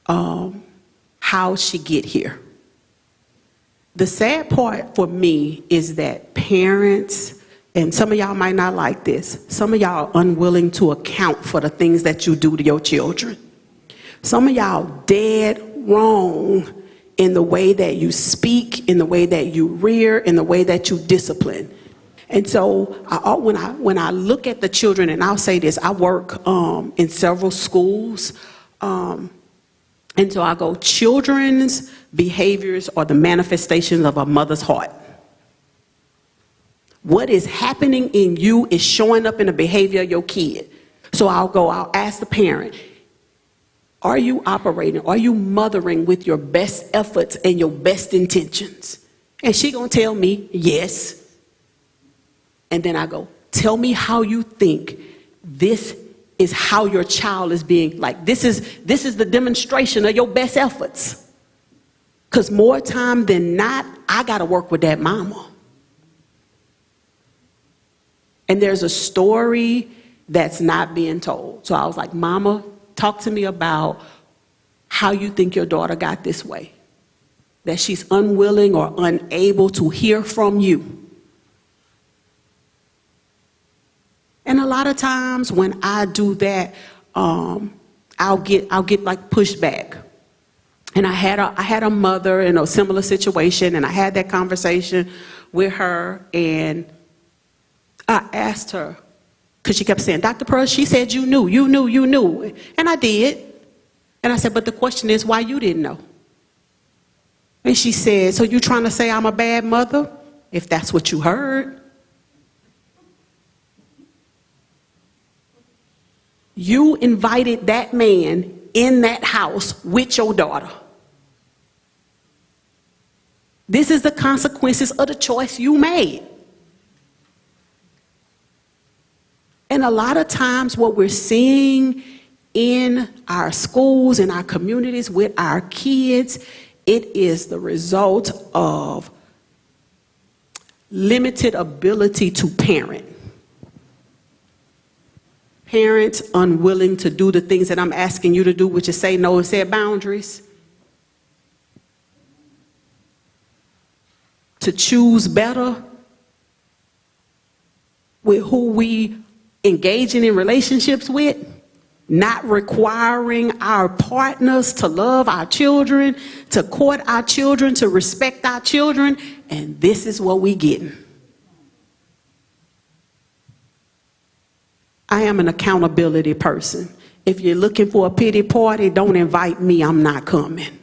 how she get here. The sad part for me is that parents, and some of y'all might not like this, some of y'all are unwilling to account for the things that you do to your children. Some of y'all dead wrong in the way that you speak, in the way that you rear, in the way that you discipline. And so when I look at the children, and I'll say this, I work in several schools, and so I go, children's behaviors are the manifestations of a mother's heart. What is happening in you is showing up in the behavior of your kid. So I'll ask the parent, are you operating, are you mothering with your best efforts and your best intentions? And she gonna tell me, yes. And then I go, tell me how you think this is how your child is being, like this is the demonstration of your best efforts. Because more time than not, I gotta work with that mama. And there's a story that's not being told. So I was like, Mama, talk to me about how you think your daughter got this way. That she's unwilling or unable to hear from you. And a lot of times when I do that, I'll get like pushback. And I had a mother in a similar situation, and I had that conversation with her, and I asked her, because she kept saying, Dr. Pearl, she said you knew. And I did. And I said, but the question is why you didn't know. And she said, so you trying to say I'm a bad mother? If that's what you heard. You invited that man in that house with your daughter. This is the consequences of the choice you made. And a lot of times what we're seeing in our schools, in our communities, with our kids, it is the result of limited ability to parent. Parents unwilling to do the things that I'm asking you to do, which is say no and set boundaries. To choose better with who we engaging in relationships with, not requiring our partners to love our children, to court our children, to respect our children, and this is what we getting. I am an accountability person. If you're looking for a pity party, don't invite me, I'm not coming.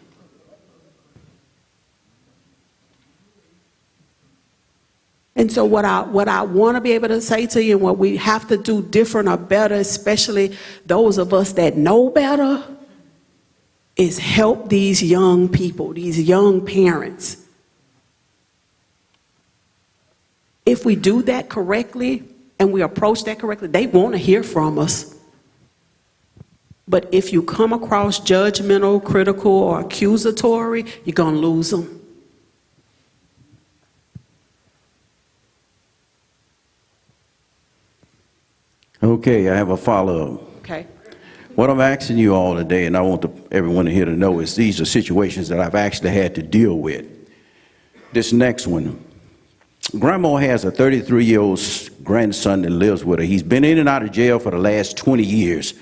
And so what I want to be able to say to you, and what we have to do different or better, especially those of us that know better, is help these young people, these young parents. If we do that correctly and we approach that correctly, they want to hear from us. But if you come across judgmental, critical, or accusatory, you're going to lose them. Okay, I have a follow-up. Okay. What I'm asking you all today, and I want everyone here to know, is these are situations that I've actually had to deal with. This next one. Grandma has a 33-year-old grandson that lives with her. He's been in and out of jail for the last 20 years.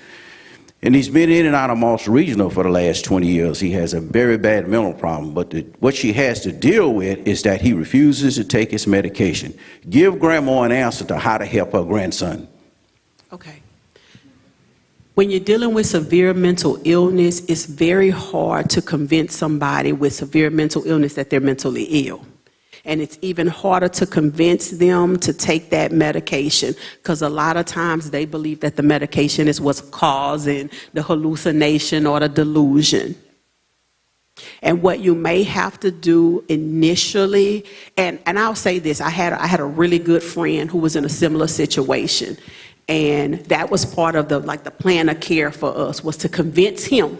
And he's been in and out of Moss Regional for the last 20 years. He has a very bad mental problem. But what she has to deal with is that he refuses to take his medication. Give Grandma an answer to how to help her grandson. Okay. When you're dealing with severe mental illness, it's very hard to convince somebody with severe mental illness that they're mentally ill. And it's even harder to convince them to take that medication, because a lot of times they believe that the medication is what's causing the hallucination or the delusion. And what you may have to do initially, and I'll say this, I had a really good friend who was in a similar situation. And that was part of the plan of care for us, was to convince him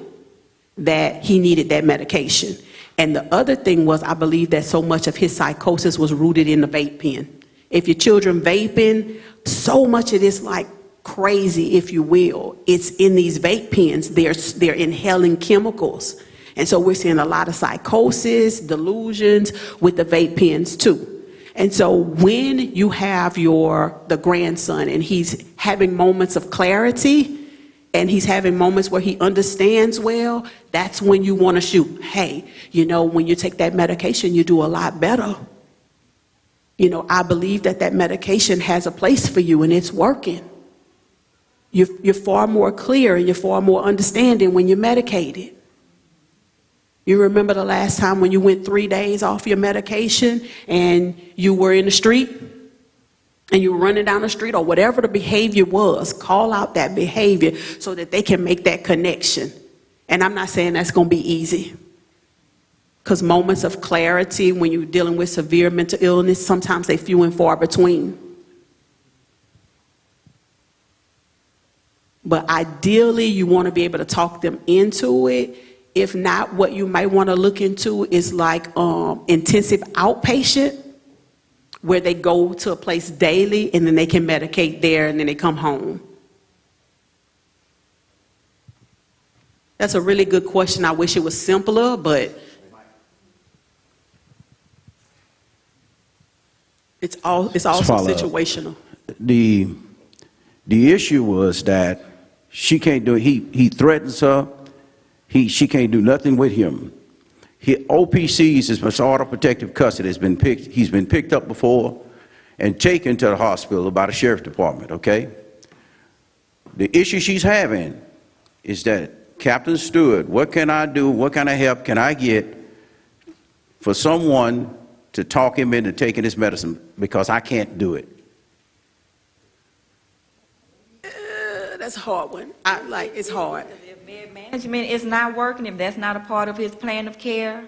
that he needed that medication. And the other thing was, I believe that so much of his psychosis was rooted in the vape pen. If your children vaping, so much of this like crazy, if you will, it's in these vape pens. They're inhaling chemicals. And so we're seeing a lot of psychosis, delusions with the vape pens too. And so when you have the grandson and he's having moments of clarity, and he's having moments where he understands well, that's when you want to shoot. Hey, when you take that medication, you do a lot better. I believe that medication has a place for you and it's working. You're far more clear and you're far more understanding when you're medicated. You remember the last time when you went 3 days off your medication and you were in the street? And you were running down the street, or whatever the behavior was, call out that behavior so that they can make that connection. And I'm not saying that's going to be easy, because moments of clarity when you're dealing with severe mental illness, sometimes they're few and far between. But ideally, you want to be able to talk them into it. If not, what you might want to look into is like intensive outpatient, where they go to a place daily and then they can medicate there and then they come home. That's a really good question. I wish it was simpler, but it's also situational. The issue was that she can't do it. He threatens her. She can't do nothing with him. OPCs is Disorder Protective Custody. He's been picked up before and taken to the hospital by the sheriff department, okay? The issue she's having is that, Captain Stewart, what can I do, what kind of help can I get for someone to talk him into taking his medicine, because I can't do it? That's a hard one. It's hard. If management is not working, if that's not a part of his plan of care,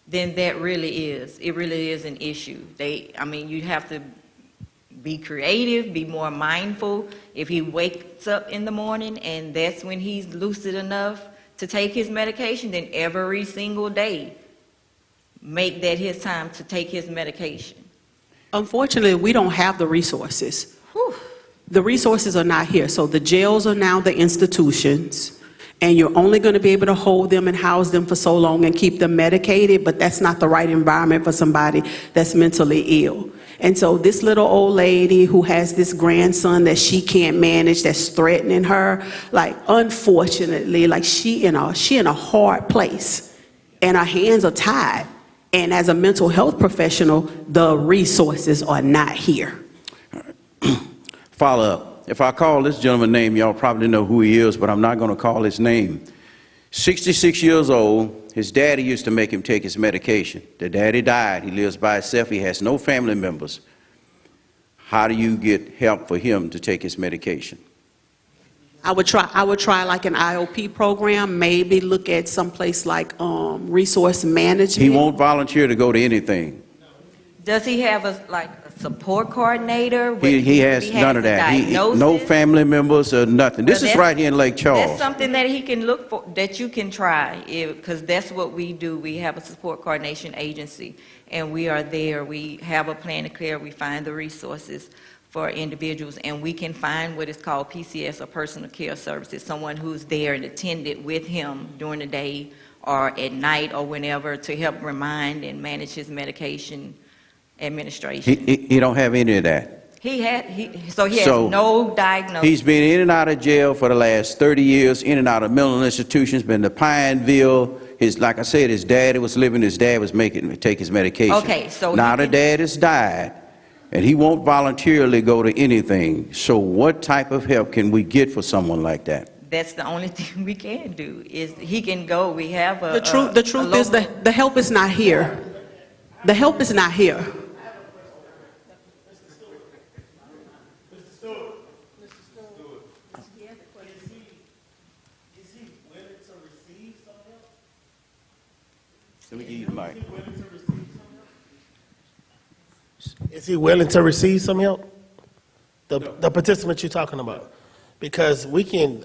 then it really is an issue. You have to be creative, be more mindful. If he wakes up in the morning and that's when he's lucid enough to take his medication, then every single day, make that his time to take his medication. Unfortunately, we don't have the resources. Whew. The resources are not here. So the jails are now the institutions. And you're only going to be able to hold them and house them for so long and keep them medicated, but that's not the right environment for somebody that's mentally ill. And so this little old lady who has this grandson that she can't manage, that's threatening her, unfortunately, she in a hard place, and her hands are tied. And as a mental health professional, the resources are not here. Follow up. If I call this gentleman's name, y'all probably know who he is, but I'm not going to call his name. 66 years old, his daddy used to make him take his medication. The daddy died. He lives by himself. He has no family members. how do you get help for him to take his medication? I would try like an IOP program, maybe look at someplace like resource management. He won't volunteer to go to anything. Does he have a support coordinator? He has none of that. No family members or nothing. This is right here in Lake Charles. That's something that he can look for, that you can try, because that's what we do. We have a support coordination agency, and we are there. We have a plan of care. We find the resources for individuals, and we can find what is called PCS, or personal care services, someone who's there and attended with him during the day or at night or whenever to help remind and manage his medication administration. He don't have any of that. He has no diagnosis. He's been in and out of jail for the last 30 years, in and out of mental institutions, been to Pineville. Like I said, his daddy was living, his dad was making him take his medication. Okay, so now the dad has died, and he won't voluntarily go to anything. So what type of help can we get for someone like that? That's the only thing we can do, is he can go. We have The truth is the help is not here. The help is not here. Let me give you the mic. Is he willing to receive some help? The participant you're talking about? Because we can,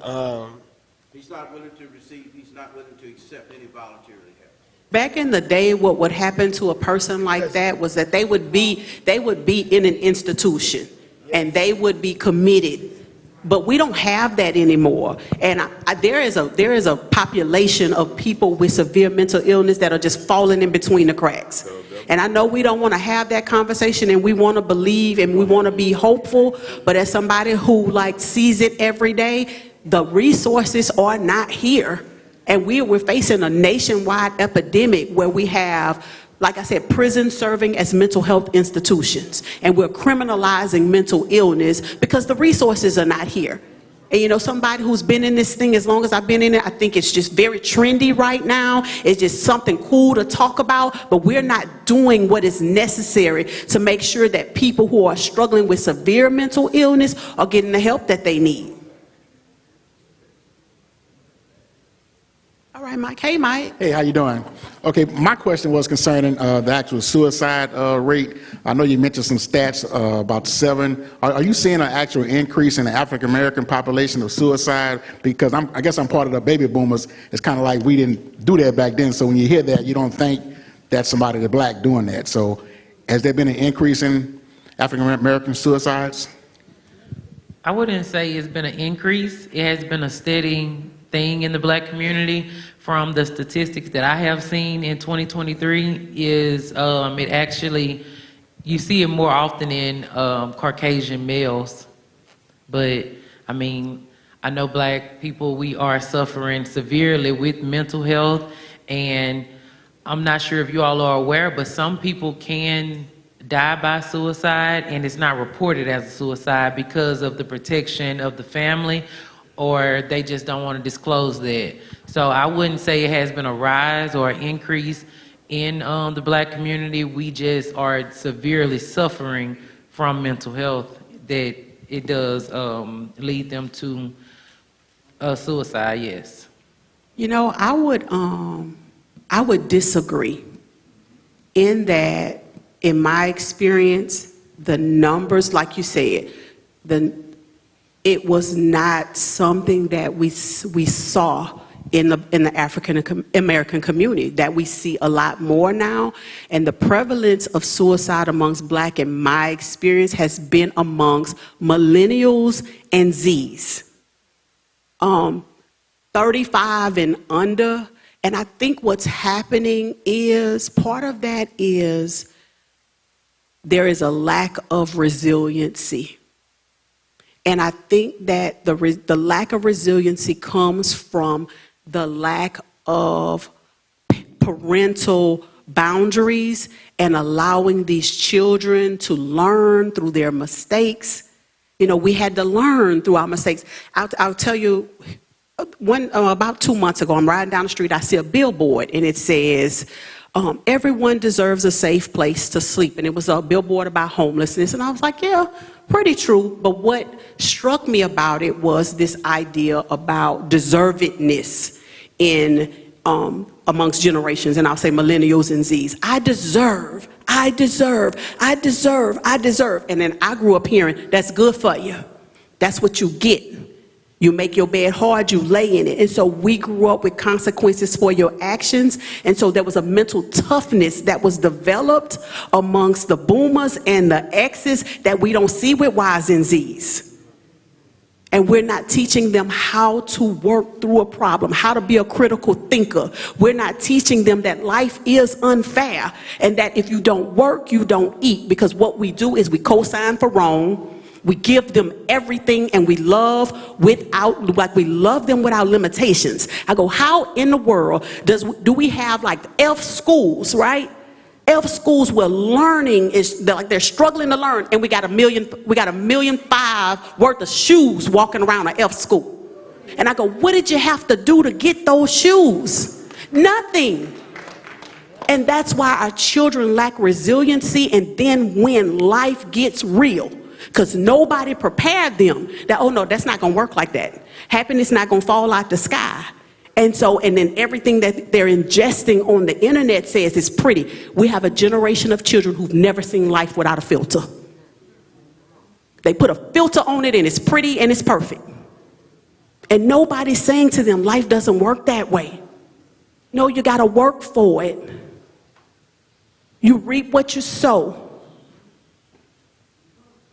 He's not willing to receive, he's not willing to accept any voluntarily help. Back in the day, what would happen to a person like that was that they would be in an institution and they would be committed. But we don't have that anymore. And there is a population of people with severe mental illness that are just falling in between the cracks. And I know we don't want to have that conversation, and we want to believe and we want to be hopeful, but as somebody who sees it every day, the resources are not here. And we're facing a nationwide epidemic where we have, like I said, prisons serving as mental health institutions. And we're criminalizing mental illness because the resources are not here. And somebody who's been in this thing as long as I've been in it, I think it's just very trendy right now. It's just something cool to talk about, but we're not doing what is necessary to make sure that people who are struggling with severe mental illness are getting the help that they need. All right, Mike. Hey, Mike. Hey, how you doing? Okay, my question was concerning the actual suicide rate. I know you mentioned some stats about 7. Are you seeing an actual increase in the African American population of suicide? Because I guess I'm part of the baby boomers. It's kind of like we didn't do that back then. So when you hear that, you don't think that's somebody that's black doing that. So has there been an increase in African American suicides? I wouldn't say it's been an increase. It has been a steady thing in the black community. From the statistics that I have seen in 2023 is it actually, you see it more often in Caucasian males. But I mean, I know black people, we are suffering severely with mental health, and I'm not sure if you all are aware, but some people can die by suicide and it's not reported as a suicide because of the protection of the family, or they just don't want to disclose that. So I wouldn't say it has been a rise or an increase in the black community. We just are severely suffering from mental health that it does lead them to suicide, yes. I would disagree in that, in my experience, the numbers, like you said, it was not something that we saw in the African American community, that we see a lot more now. And the prevalence of suicide amongst black, in my experience, has been amongst millennials and Zs. 35 and under. And I think what's happening is, part of that is there is a lack of resiliency. And I think that the lack of resiliency comes from the lack of parental boundaries and allowing these children to learn through their mistakes. We had to learn through our mistakes. I'll tell you, about 2 months ago, I'm riding down the street, I see a billboard, and it says, Everyone deserves a safe place to sleep. And it was a billboard about homelessness. And I was like, yeah, pretty true. But what struck me about it was this idea about deservedness in amongst generations, and I'll say millennials and Zs. I deserve. And then I grew up hearing, that's good for you. That's what you get. You make your bed hard, you lay in it. And so we grew up with consequences for your actions. And so there was a mental toughness that was developed amongst the boomers and the X's that we don't see with Ys and Zs. And we're not teaching them how to work through a problem, how to be a critical thinker. We're not teaching them that life is unfair and that if you don't work, you don't eat. Because what we do is we co-sign for wrong. We give them everything and we love them without limitations. I go, how in the world do we have like F schools, right? F schools where learning is like they're struggling to learn, and we got 1.5 million worth of shoes walking around an F school. And I go, what did you have to do to get those shoes? Nothing. And that's why our children lack resiliency, and then when life gets real, because nobody prepared them that, oh no, that's not going to work like that. Happiness not going to fall out the sky. And then everything that they're ingesting on the internet says it's pretty. We have a generation of children who've never seen life without a filter. They put a filter on it and it's pretty and it's perfect. And nobody's saying to them, life doesn't work that way. No, you got to work for it. You reap what you sow.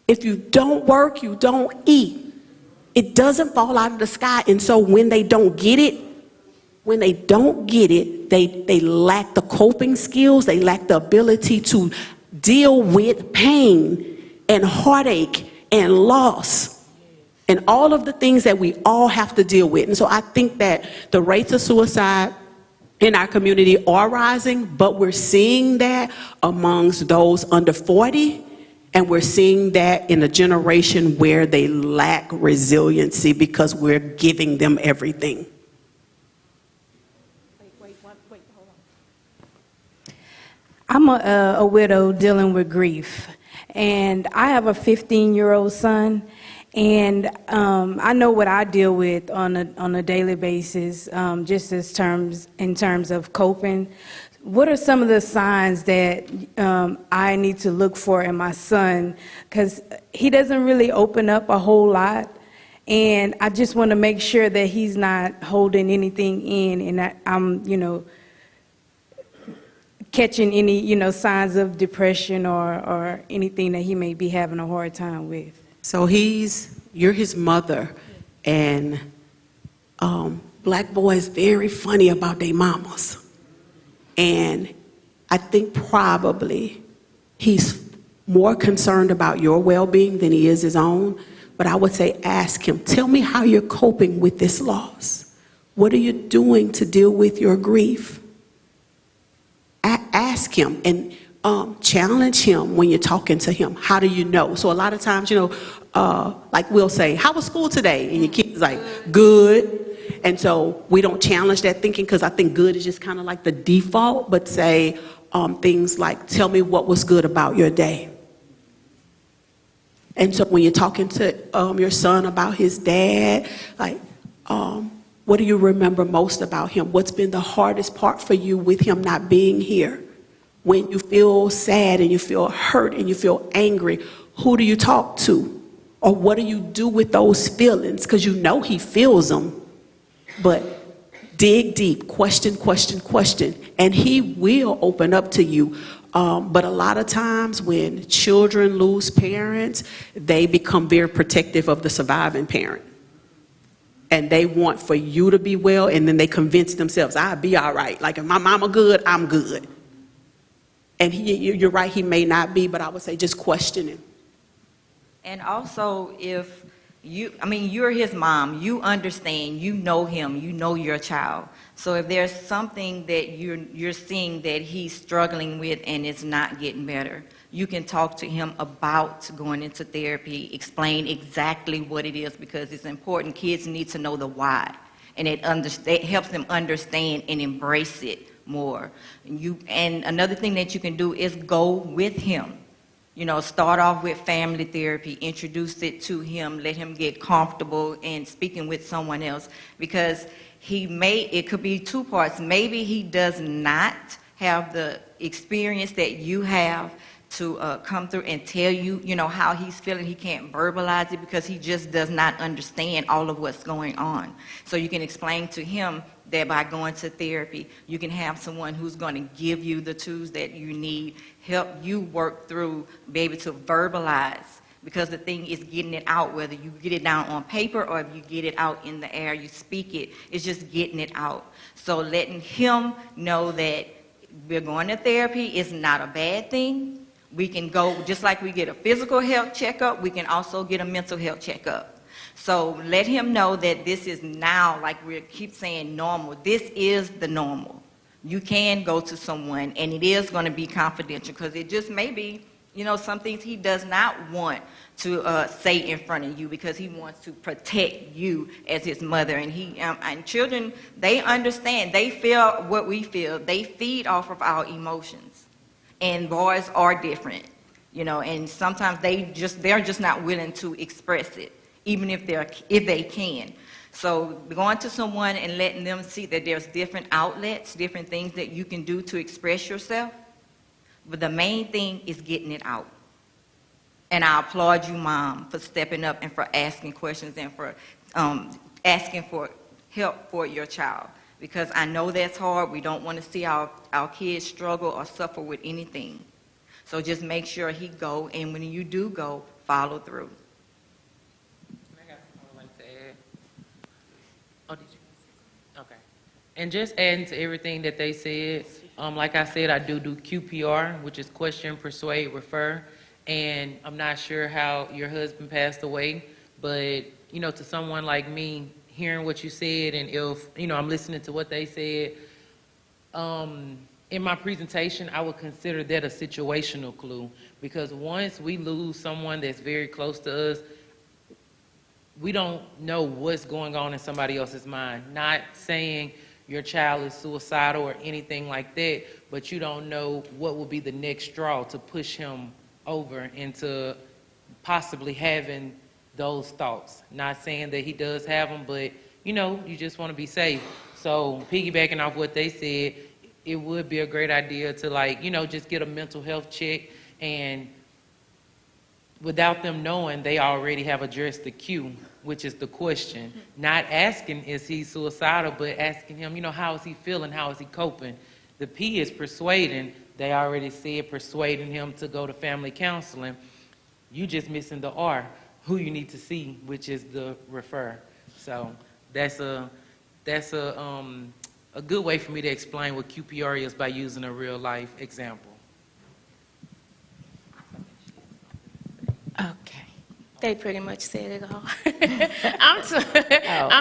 If you don't work, you don't eat. It doesn't fall out of the sky. And so when they don't get it, they lack the coping skills. They lack the ability to deal with pain and heartache and loss and all of the things that we all have to deal with. And so I think that the rates of suicide in our community are rising, but we're seeing that amongst those under 40. And we're seeing that in a generation where they lack resiliency because we're giving them everything. I'm a widow dealing with grief, and I have a 15-year-old son, and I know what I deal with on a daily basis, just in terms of coping. What are some of the signs that I need to look for in my son? Because he doesn't really open up a whole lot, and I just want to make sure that he's not holding anything in, and that I'm, catching any, signs of depression or anything that he may be having a hard time with. So you're his mother, and black boys very funny about their mamas. And I think probably he's more concerned about your well-being than he is his own. But I would say ask him, tell me how you're coping with this loss. What are you doing to deal with your grief? Ask him and challenge him when you're talking to him. How do you know? So a lot of times, like we'll say, how was school today? And your kid's like, good. And so we don't challenge that thinking because I think good is just kind of like the default, but say things like, tell me what was good about your day. And so when you're talking to your son about his dad, like, what do you remember most about him? What's been the hardest part for you with him not being here? When you feel sad and you feel hurt and you feel angry, who do you talk to? Or what do you do with those feelings? Because you know he feels them. But dig deep, question, and he will open up to you. But a lot of times when children lose parents, they become very protective of the surviving parent. And they want for you to be well, and then they convince themselves, I'll be all right. Like if my mama good, I'm good. And you're right, he may not be, but I would say just question him. And also, if you're his mom, you understand, you know him, you know your child. So if there's something that you're seeing that he's struggling with and it's not getting better, you can talk to him about going into therapy, explain exactly what it is, because it's important. Kids need to know the why, and it helps them understand and embrace it more. And another thing that you can do is go with him. You know, start off with family therapy, introduce it to him, let him get comfortable in speaking with someone else, because it could be two parts. Maybe he does not have the experience that you have to come through and tell you, you know, how he's feeling. He can't verbalize it because he just does not understand all of what's going on. So you can explain to him that by going to therapy, you can have someone who's going to give you the tools that you need, help you work through, be able to verbalize. Because the thing is getting it out, whether you get it down on paper or if you get it out in the air, you speak it, it's just getting it out. So letting him know that we're going to therapy is not a bad thing. We can go, just like we get a physical health checkup, we can also get a mental health checkup. So let him know that this is now, like we keep saying, normal. This is the normal. You can go to someone, and it is going to be confidential, because it just may be, you know, some things he does not want to say in front of you, because he wants to protect you as his mother. And and children, they understand. They feel what we feel. They feed off of our emotions. And boys are different, you know, and sometimes they're just not willing to express it, even if they can. So going to someone and letting them see that there's different outlets, different things that you can do to express yourself. But the main thing is getting it out. And I applaud you, Mom, for stepping up and for asking questions and for asking for help for your child. Because I know that's hard. We don't want to see our kids struggle or suffer with anything. So just make sure he go, and when you do go, follow through. I got something I'd like to add. Oh, did you? Okay. And just adding to everything that they said, like I said, I do QPR, which is question, persuade, refer. And I'm not sure how your husband passed away, but, you know, to someone like me, hearing what you said, and if, you know, I'm listening to what they said, in my presentation, I would consider that a situational clue, because once we lose someone that's very close to us, we don't know what's going on in somebody else's mind. Not saying your child is suicidal or anything like that, but you don't know what will be the next straw to push him over into possibly having those thoughts. Not saying that he does have them, but, you know, you just want to be safe. So piggybacking off what they said, it would be a great idea to, like, you know, just get a mental health check, and without them knowing, they already have addressed the Q, which is the question. Not asking, is he suicidal, but asking him, you know, how is he feeling? How is he coping? The P is persuading. They already said persuading him to go to family counseling. You just missing the R, who you need to see, which is the refer. So that's a good way for me to explain what QPR is by using a real life example. Okay. They pretty much said it all. I'm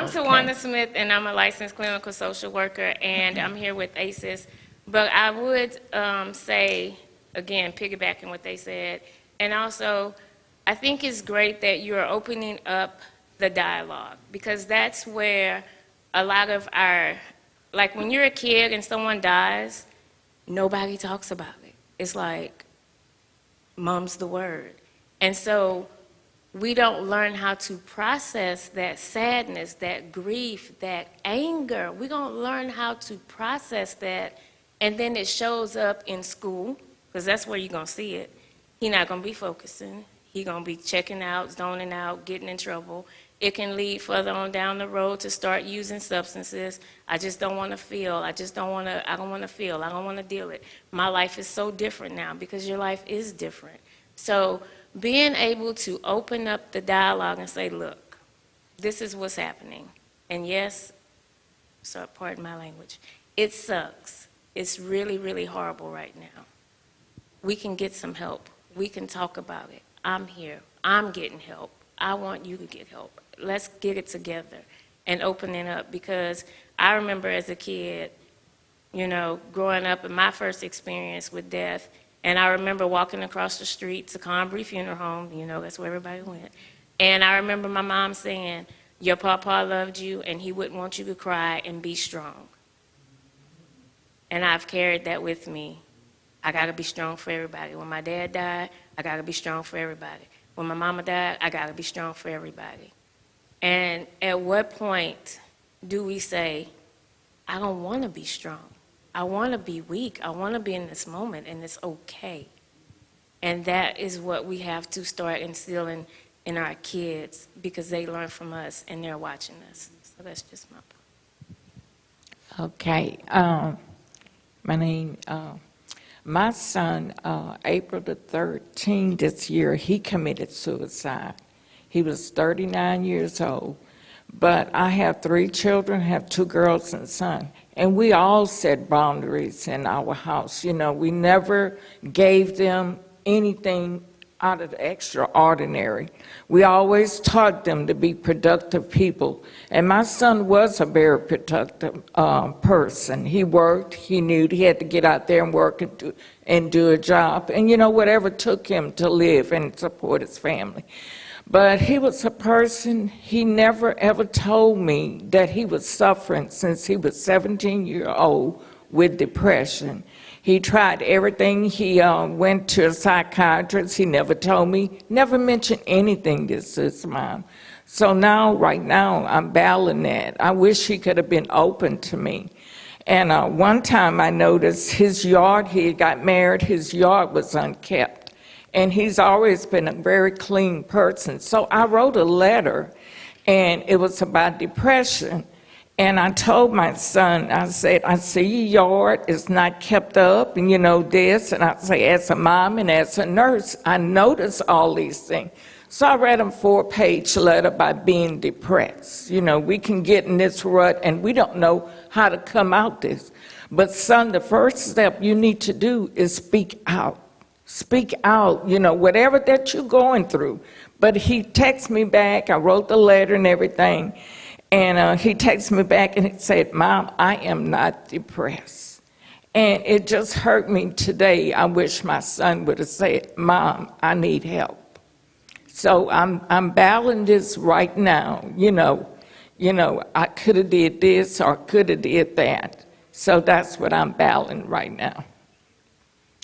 Tawana Smith, and I'm a licensed clinical social worker, and I'm here with ACES. But I would say, again, piggybacking what they said, and also, I think it's great that you're opening up the dialogue, because that's where a lot of like when you're a kid and someone dies, nobody talks about it. It's like, mum's the word. And so we don't learn how to process that sadness, that grief, that anger. We don't learn how to process that, and then it shows up in school, because that's where you're going to see it. He's not going to be focusing. He's going to be checking out, zoning out, getting in trouble. It can lead further on down the road to start using substances. I just don't want to feel. I don't want to feel. I don't want to deal it. My life is so different now, because your life is different. So being able to open up the dialogue and say, look, this is what's happening. And yes, so pardon my language, it sucks. It's really, really horrible right now. We can get some help. We can talk about it. I'm here. I'm getting help. I want you to get help. Let's get it together and open it up, because I remember as a kid, you know, growing up in my first experience with death, and I remember walking across the street to Conbury Funeral Home, you know, that's where everybody went. And I remember my mom saying, your papa loved you, and he wouldn't want you to cry, and be strong. And I've carried that with me. I got to be strong for everybody. When my dad died, I got to be strong for everybody. When my mama died, I got to be strong for everybody. And at what point do we say, I don't want to be strong. I want to be weak. I want to be in this moment, and it's okay. And that is what we have to start instilling in our kids, because they learn from us and they're watching us. So that's just my point. Okay. My name, my son, April the 13th this year, he committed suicide. He was 39 years old. But I have 3 children, have 2 girls and a son. And we all set boundaries in our house. You know, we never gave them anything out of the extraordinary. We always taught them to be productive people. And my son was a very productive person. He worked, he knew he had to get out there and work and do a job. And, you know, whatever took him to live and support his family. But he was a person, he never ever told me that he was suffering since he was 17 years old with depression. He tried everything. He went to a psychiatrist. He never told me, never mentioned anything to his mom. So now, right now, I'm battling that. I wish he could have been open to me. And one time I noticed his yard, he got married, his yard was unkept. And he's always been a very clean person. So I wrote a letter, and it was about depression. And I told my son, I said, I see your yard is not kept up, and you know this. And I say, as a mom and as a nurse, I notice all these things. So I read him a 4-page letter about being depressed. You know, we can get in this rut, and we don't know how to come out this. But son, the first step you need to do is speak out. Speak out, you know, whatever that you're going through. But he texted me back. I wrote the letter and everything. And he texted me back and he said, Mom, I am not depressed. And it just hurt me today. I wish my son would have said, Mom, I need help. So I'm battling this right now. You know, I could have did this or could have did that. So that's what I'm battling right now.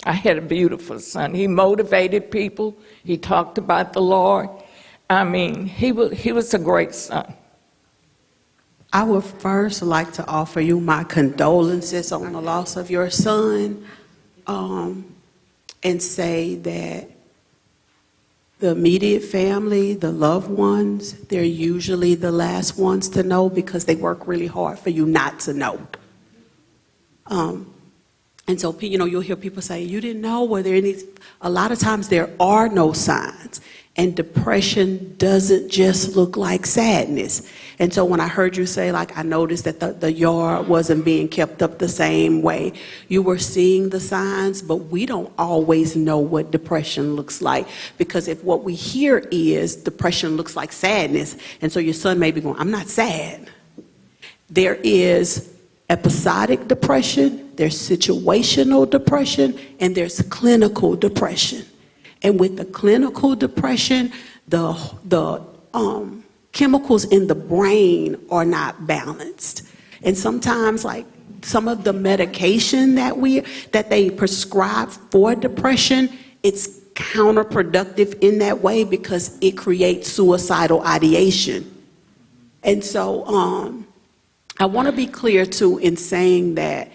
I had a beautiful son. He motivated people. He talked about the Lord. I mean, he was a great son. I would first like to offer you my condolences on the loss of your son, and say that the immediate family, the loved ones, they're usually the last ones to know because they work really hard for you not to know. And so, you know, you'll hear people say, you didn't know, were there any? A lot of times there are no signs. And depression doesn't just look like sadness. And so when I heard you say, like, I noticed that the yard wasn't being kept up the same way, you were seeing the signs, but we don't always know what depression looks like. Because if what we hear is depression looks like sadness, and so your son may be going, I'm not sad. There is episodic depression, there's situational depression, and there's clinical depression. And with the clinical depression, the chemicals in the brain are not balanced. And sometimes, like, some of the medication that they prescribe for depression, it's counterproductive in that way because it creates suicidal ideation. And so I want to be clear, too, in saying that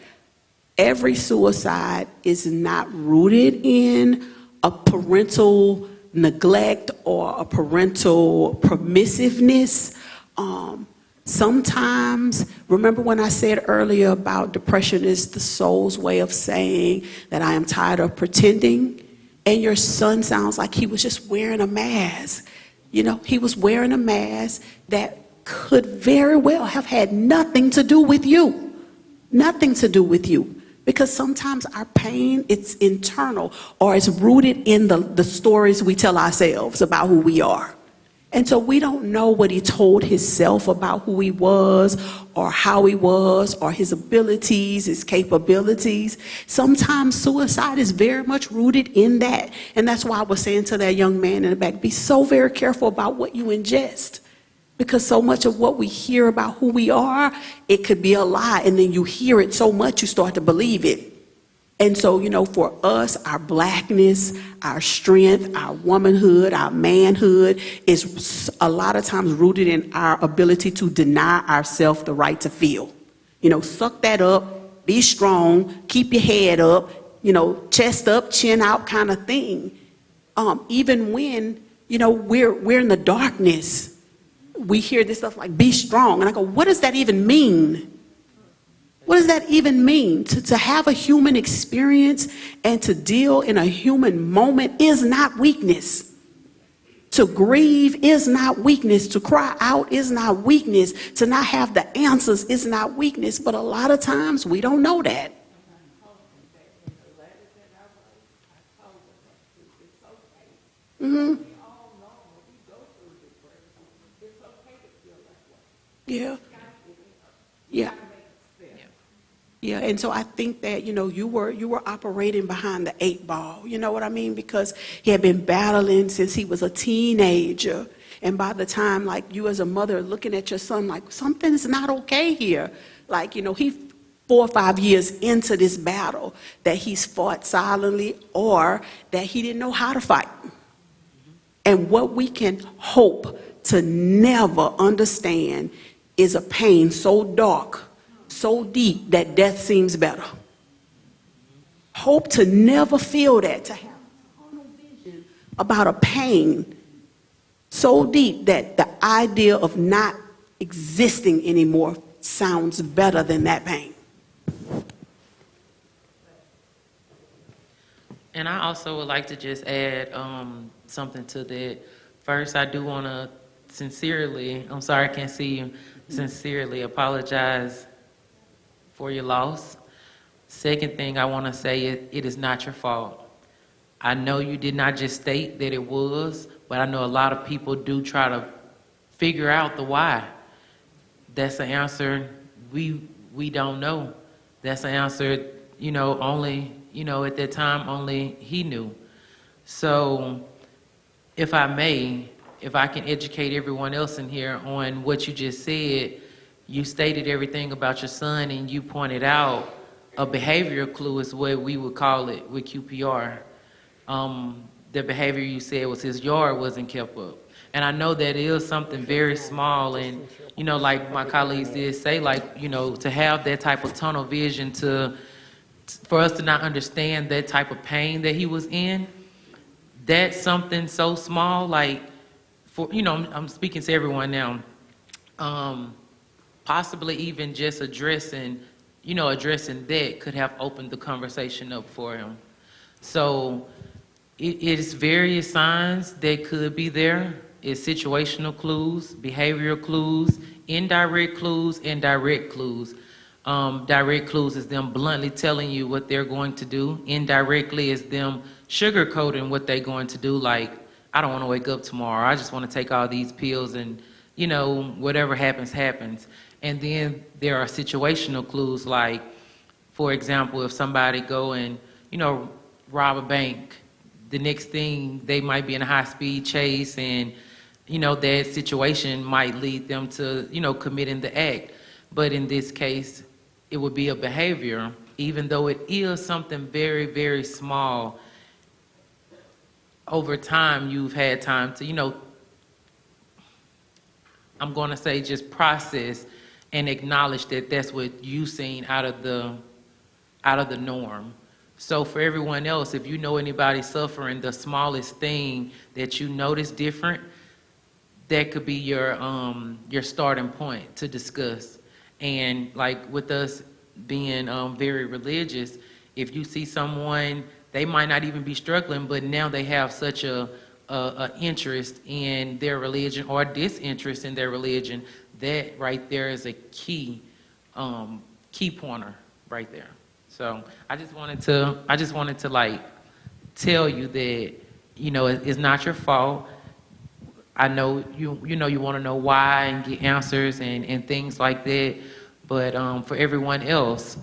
every suicide is not rooted in a parental neglect or a parental permissiveness. Sometimes, remember when I said earlier about depression is the soul's way of saying that I am tired of pretending? And your son sounds like he was just wearing a mask. You know, he was wearing a mask that could very well have had nothing to do with you. Nothing to do with you. Because sometimes our pain, it's internal or it's rooted in the stories we tell ourselves about who we are. And so we don't know what he told himself about who he was or how he was or his abilities, his capabilities. Sometimes suicide is very much rooted in that. And that's why I was saying to that young man in the back, be so very careful about what you ingest. Because so much of what we hear about who we are, it could be a lie. And then you hear it so much, you start to believe it. And so, for us, our blackness, our strength, our womanhood, our manhood is a lot of times rooted in our ability to deny ourselves the right to feel. Suck that up, be strong, keep your head up, chest up, chin out kind of thing. Even when, we're in the darkness, we hear this stuff like, be strong. And I go, what does that even mean? What does that even mean? To have a human experience and to deal in a human moment is not weakness. To grieve is not weakness. To cry out is not weakness. To not have the answers is not weakness. But a lot of times we don't know that. Mm-hmm. Yeah. Yeah. Yeah, and so I think that, you were operating behind the 8 ball, you know what I mean? Because he had been battling since he was a teenager. And by the time, like, you as a mother looking at your son, like, something's not okay here. Like, he 4 or 5 years into this battle that he's fought silently or that he didn't know how to fight. And what we can hope to never understand is a pain so dark, so deep that death seems better. Hope to never feel that, to have a tunnel vision about a pain so deep that the idea of not existing anymore sounds better than that pain. And I also would like to just add something to that. First, I do want to sincerely, I'm sorry I can't see you, sincerely apologize for your loss. Second thing I want to say is it is not your fault. I know you did not just state that it was, but I know a lot of people do try to figure out the why. That's an answer we don't know. That's an answer, only, at that time, only he knew. So if I may, if I can educate everyone else in here on what you just said, you stated everything about your son and you pointed out a behavioral clue is what we would call it with QPR. The behavior you said was his yard wasn't kept up. And I know that is something very small and, like my colleagues did say, like, to have that type of tunnel vision for us to not understand that type of pain that he was in, that's something so small, like, I'm speaking to everyone now, possibly even just addressing that could have opened the conversation up for him. So it is various signs that could be there. It's situational clues, behavioral clues, indirect clues, and direct clues. Direct clues is them bluntly telling you what they're going to do. Indirectly is them sugarcoating what they're going to do, like, I don't want to wake up tomorrow. I just want to take all these pills and, whatever happens, happens. And then there are situational clues, like, for example, if somebody go and, rob a bank, the next thing they might be in a high-speed chase and, that situation might lead them to, committing the act. But in this case, it would be a behavior, even though it is something very, very small. Over time, you've had time to, I'm going to say just process and acknowledge that that's what you've seen out of the norm. So for everyone else, if you know anybody suffering the smallest thing that you notice different, that could be your starting point to discuss. And like with us being very religious, if you see someone, they might not even be struggling, but now they have such a interest in their religion or disinterest in their religion, that right there is a key pointer right there. So I just wanted to like tell you that, it's not your fault. I know you want to know why and get answers and things like that. But for everyone else,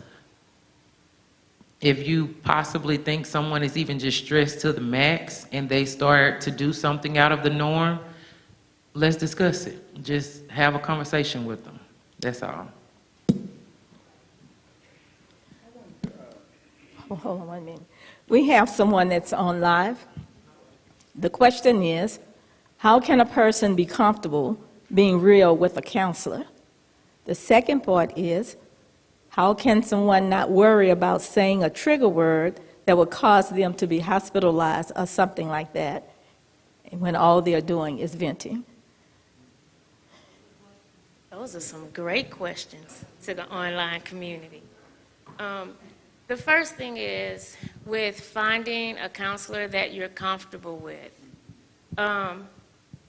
if you possibly think someone is even just stressed to the max and they start to do something out of the norm, let's discuss it. Just have a conversation with them. That's all. Hold on 1 minute. We have someone that's on live. The question is, how can a person be comfortable being real with a counselor? The second part is, how can someone not worry about saying a trigger word that would cause them to be hospitalized or something like that when all they're doing is venting? Those are some great questions to the online community. The first thing is with finding a counselor that you're comfortable with.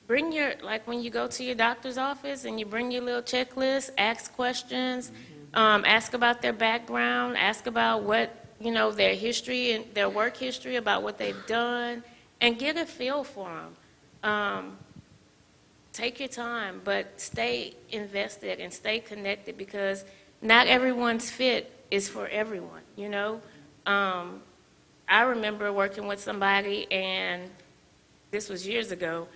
Bring your, like when you go to your doctor's office and you bring your little checklist, ask questions, ask about their background, ask about what, you know, their history and their work history, about what they've done, and get a feel for them. Take your time, but stay invested and stay connected, because not everyone's fit is for everyone, you know? I remember working with somebody, and this was years ago,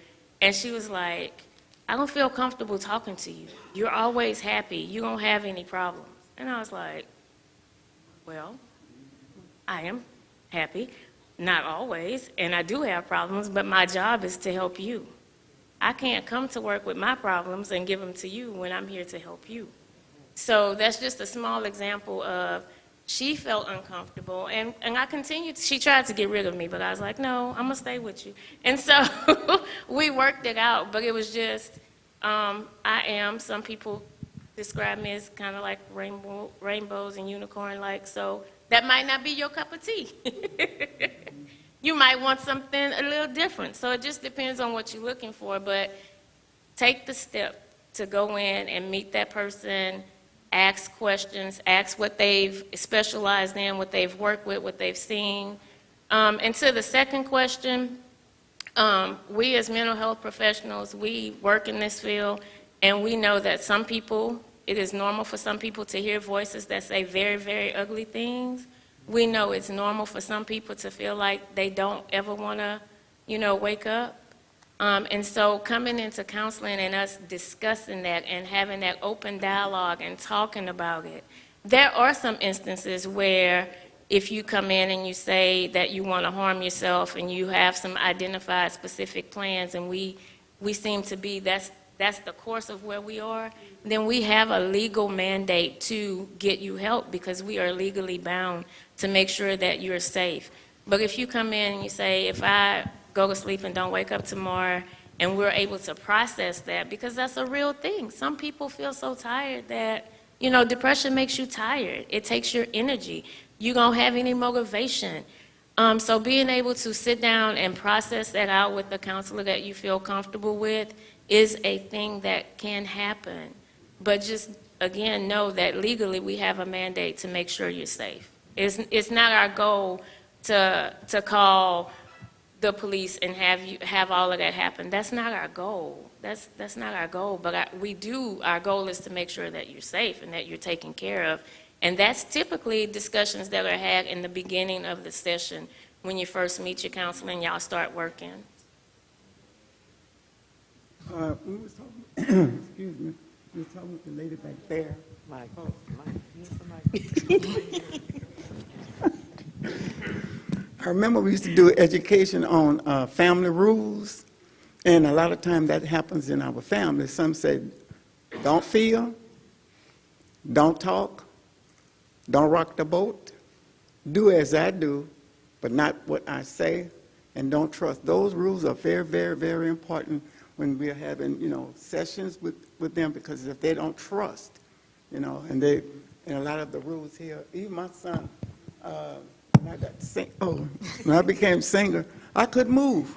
and she was like, I don't feel comfortable talking to you. You're always happy. You don't have any problems. And I was like, well, I am happy. Not always, and I do have problems, but my job is to help you. I can't come to work with my problems and give them to you when I'm here to help you. So that's just a small example of, she felt uncomfortable, and I continued. She tried to get rid of me, but I was like, no, I'm going to stay with you. And so we worked it out, but it was just, some people describe me as kind of like rainbows and unicorn-like, so that might not be your cup of tea. You might want something a little different. So it just depends on what you're looking for, but take the step to go in and meet that person, ask questions, ask what they've specialized in, what they've worked with, what they've seen. And to the second question, we as mental health professionals, we work in this field, and we know that some people, it is normal for some people to hear voices that say very, very ugly things. We know it's normal for some people to feel like they don't ever want to, you know, wake up. And so coming into counseling and us discussing that and having that open dialogue and talking about it, there are some instances where if you come in and you say that you want to harm yourself and you have some identified specific plans, and we seem to be, that's the course of where we are, then we have a legal mandate to get you help, because we are legally bound to make sure that you're safe. But if you come in and you say, if I go to sleep and don't wake up tomorrow, and we're able to process that, because that's a real thing. Some people feel so tired that, you know, depression makes you tired. It takes your energy. You don't have any motivation. So being able to sit down and process that out with the counselor that you feel comfortable with is a thing that can happen. But just, again, know that legally we have a mandate to make sure you're safe. It's not our goal to call the police and have all of that happen. That's not our goal. That's not our goal. But our goal is to make sure that you're safe and that you're taken care of. And that's typically discussions that are had in the beginning of the session when you first meet your counselor and y'all start working. We was talking, excuse me, we was talking with the lady back there. I remember we used to do education on family rules, and a lot of times that happens in our family. Some say, don't feel, don't talk, don't rock the boat, do as I do, but not what I say, and don't trust. Those rules are very, very, very important when we're having, you know, sessions with them, because if they don't trust, you know, and a lot of the rules here, even my son, when I became singer, I couldn't move.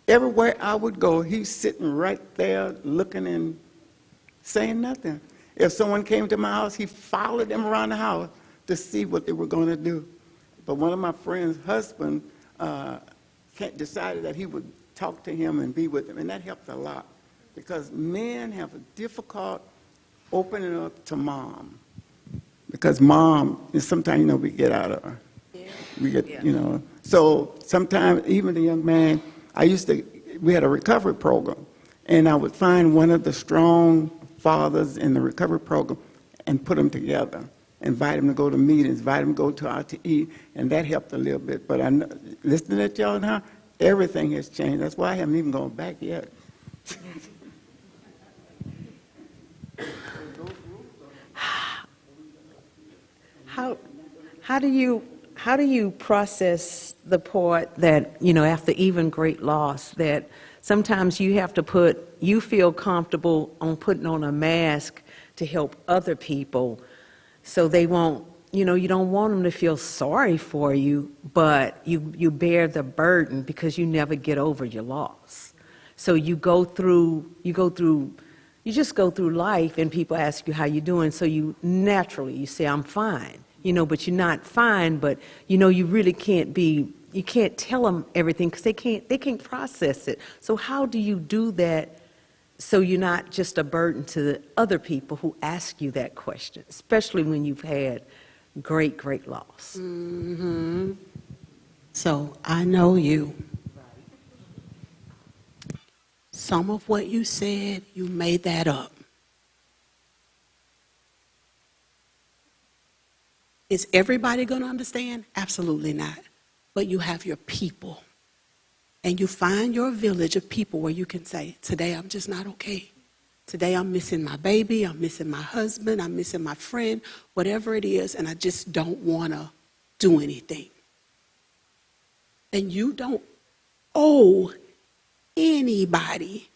Everywhere I would go, he's sitting right there looking and saying nothing. If someone came to my house, he followed them around the house to see what they were going to do. But one of my friend's husband decided that he would talk to him and be with him, and that helped a lot, because men have a difficult opening up to mom, because mom is sometimes, you know, we get out of her. We get, you know, so sometimes even the young man, we had a recovery program, and I would find one of the strong fathers in the recovery program and put them together. Invite them to go to meetings, invite them to go to out to eat, and that helped a little bit. But listening to y'all now, everything has changed. That's why I haven't even gone back yet. How do you process the part that, after even great loss, that sometimes you feel comfortable on putting on a mask to help other people so they won't, you don't want them to feel sorry for you, but you bear the burden because you never get over your loss. So you just go through life and people ask you how you doing, so you say, I'm fine, but you're not fine, but you really you can't tell them everything because they can't process it. So how do you do that so you're not just a burden to the other people who ask you that question, especially when you've had great, great loss? Mm-hmm. So I know you. Some of what you said, you made that up. Is everybody going to understand? Absolutely not. But you have your people. And you find your village of people where you can say, today I'm just not okay. Today I'm missing my baby, I'm missing my husband, I'm missing my friend, whatever it is, and I just don't want to do anything. And you don't owe anybody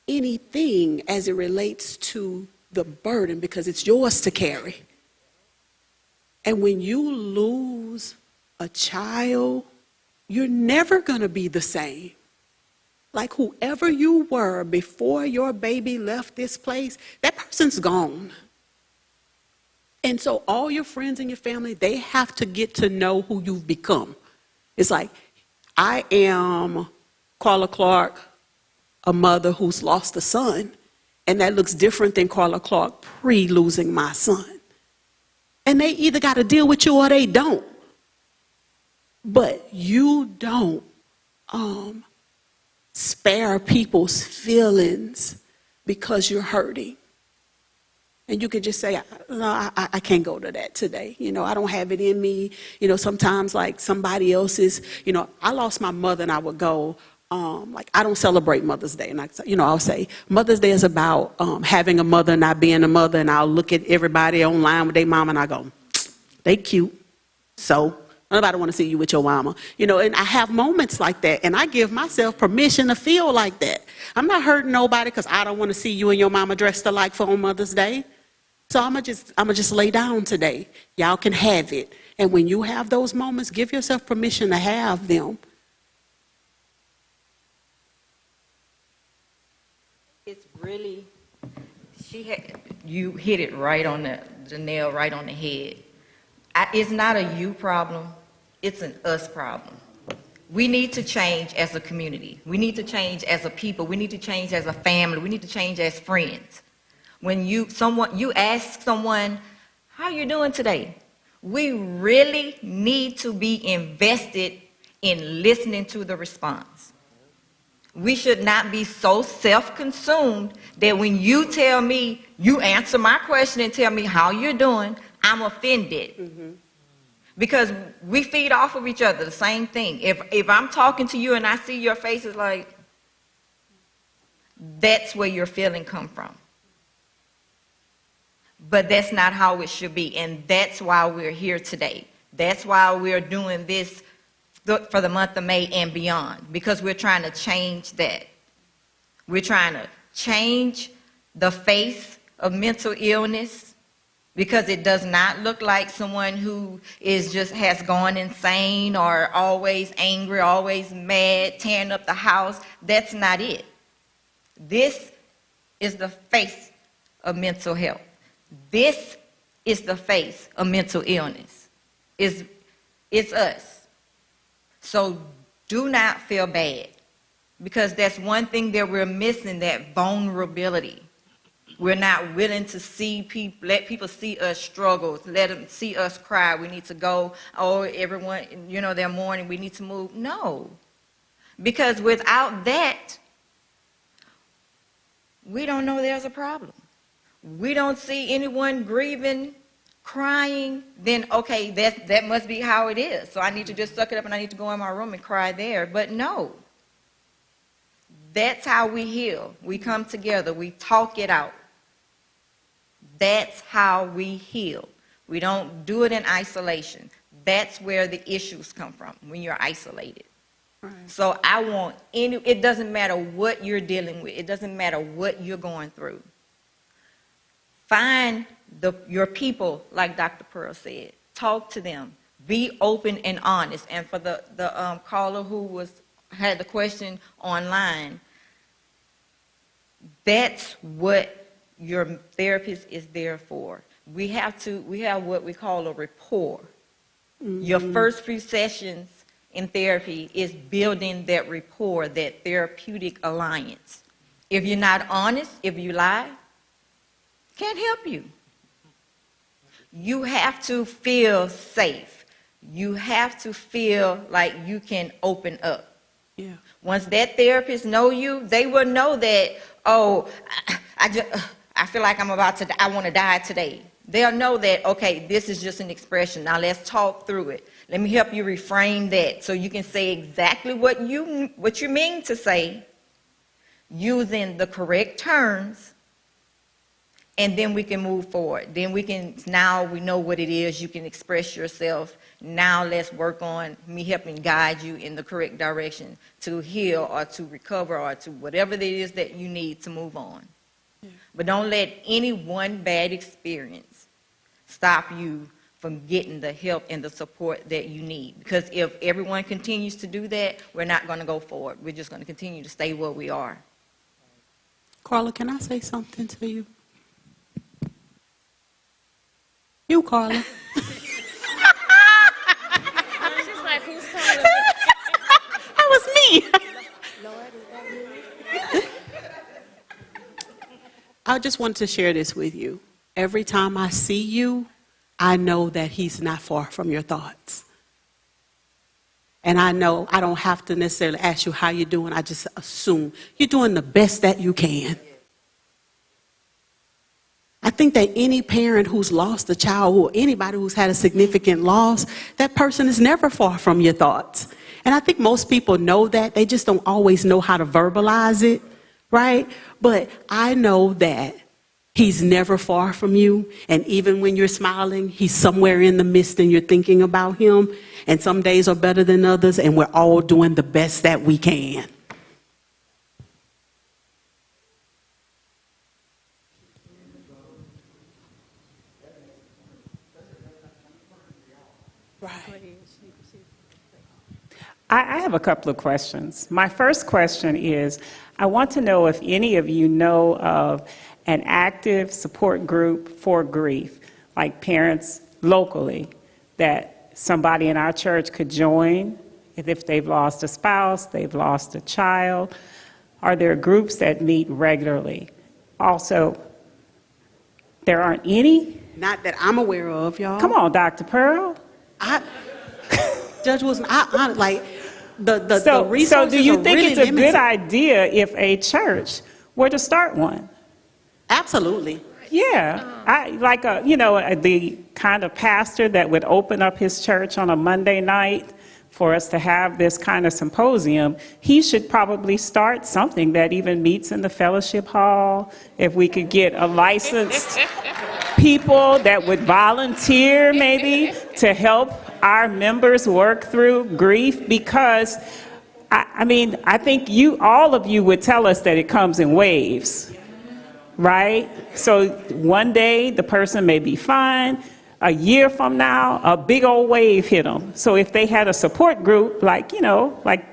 anything as it relates to the burden because it's yours to carry. And when you lose a child, you're never going to be the same. Like whoever you were before your baby left this place, that person's gone. And so all your friends and your family, they have to get to know who you've become. It's like, I am Carla Clark, a mother who's lost a son, and that looks different than Carla Clark pre-losing my son. And they either got to deal with you or they don't. But you don't spare people's feelings because you're hurting. And you could just say, no, I can't go to that today. I don't have it in me. Sometimes like somebody else's, I lost my mother and I would go, I don't celebrate Mother's Day. And I'll say Mother's Day is about having a mother, not being a mother. And I'll look at everybody online with their mama and I go, they cute. So nobody want to see you with your mama. And I have moments like that. And I give myself permission to feel like that. I'm not hurting nobody because I don't want to see you and your mama dressed alike for on Mother's Day. So I'm gonna just lay down today. Y'all can have it. And when you have those moments, give yourself permission to have them. It's really, you hit it right on the nail right on the head. It's not a you problem, it's an us problem. We need to change as a community. We need to change as a people. We need to change as a family. We need to change as friends. When you ask someone, how you doing today? We really need to be invested in listening to the response. We should not be so self-consumed that when you tell me, you answer my question and tell me how you're doing, I'm offended. Mm-hmm. Because we feed off of each other, the same thing. If I'm talking to you and I see your face, it's like, that's where your feeling come from. But that's not how it should be, and that's why we're here today. That's why we're doing this for the month of May and beyond, because we're trying to change that. We're trying to change the face of mental illness, because it does not look like someone who has gone insane or always angry, always mad, tearing up the house. That's not it. This is the face of mental health. This is the face of mental illness. It's us. So do not feel bad, because that's one thing that we're missing, that vulnerability. We're not willing to let people see us struggle, let them see us cry. We need to go, everyone, they're mourning, we need to move. No, because without that, we don't know there's a problem. We don't see anyone grieving, crying, then okay, that must be how it is. So I need to just suck it up and I need to go in my room and cry there. But no. That's how we heal. We come together, we talk it out. That's how we heal. We don't do it in isolation. That's where the issues come from, when you're isolated. Right. So I want it doesn't matter what you're dealing with. It doesn't matter what you're going through. Find your people, like Dr. Pearl said. Talk to them. Be open and honest. And for the caller who had the question online, that's what your therapist is there for. We have what we call a rapport. Mm-hmm. Your first few sessions in therapy is building that rapport, that therapeutic alliance. If you're not honest, if you lie, can't help you. You have to feel safe. You have to feel like you can open up. Yeah. Once that therapist know you, they will know that, oh, I feel like I want to die today. They'll know that, okay, this is just an expression. Now let's talk through it. Let me help you reframe that so you can say exactly what you mean to say using the correct terms, and then we can move forward. Then now we know what it is. You can express yourself. Now let's work on me helping guide you in the correct direction to heal or to recover or to whatever it is that you need to move on. Yeah. But don't let any one bad experience stop you from getting the help and the support that you need. Because if everyone continues to do that, we're not going to go forward. We're just going to continue to stay where we are. Carla, can I say something to you? You, Carla. She's like, who's calling? That was me. I just wanted to share this with you. Every time I see you, I know that he's not far from your thoughts. And I know I don't have to necessarily ask you how you're doing. I just assume you're doing the best that you can. I think that any parent who's lost a child or anybody who's had a significant loss, that person is never far from your thoughts. And I think most people know that. They just don't always know how to verbalize it, right? But I know that he's never far from you. And even when you're smiling, he's somewhere in the midst and you're thinking about him. And some days are better than others, and we're all doing the best that we can. I have a couple of questions. My first question is, I want to know if any of you know of an active support group for grief, like parents locally, that somebody in our church could join if they've lost a spouse, they've lost a child. Are there groups that meet regularly? Also, there aren't any? Not that I'm aware of, y'all. Come on, Dr. Pearl. Judge Wilson, like the resources So do you think really it's a limited. good idea if a church were to start one? Absolutely. Yeah, the kind of pastor that would open up his church on a Monday night for us to have this kind of symposium, he should probably start something that even meets in the fellowship hall. If we could get a licensed people that would volunteer maybe to help our members work through grief, because I think all of you would tell us that it comes in waves, right? So one day the person may be fine. A year from now, a big old wave hit them. So if they had a support group, like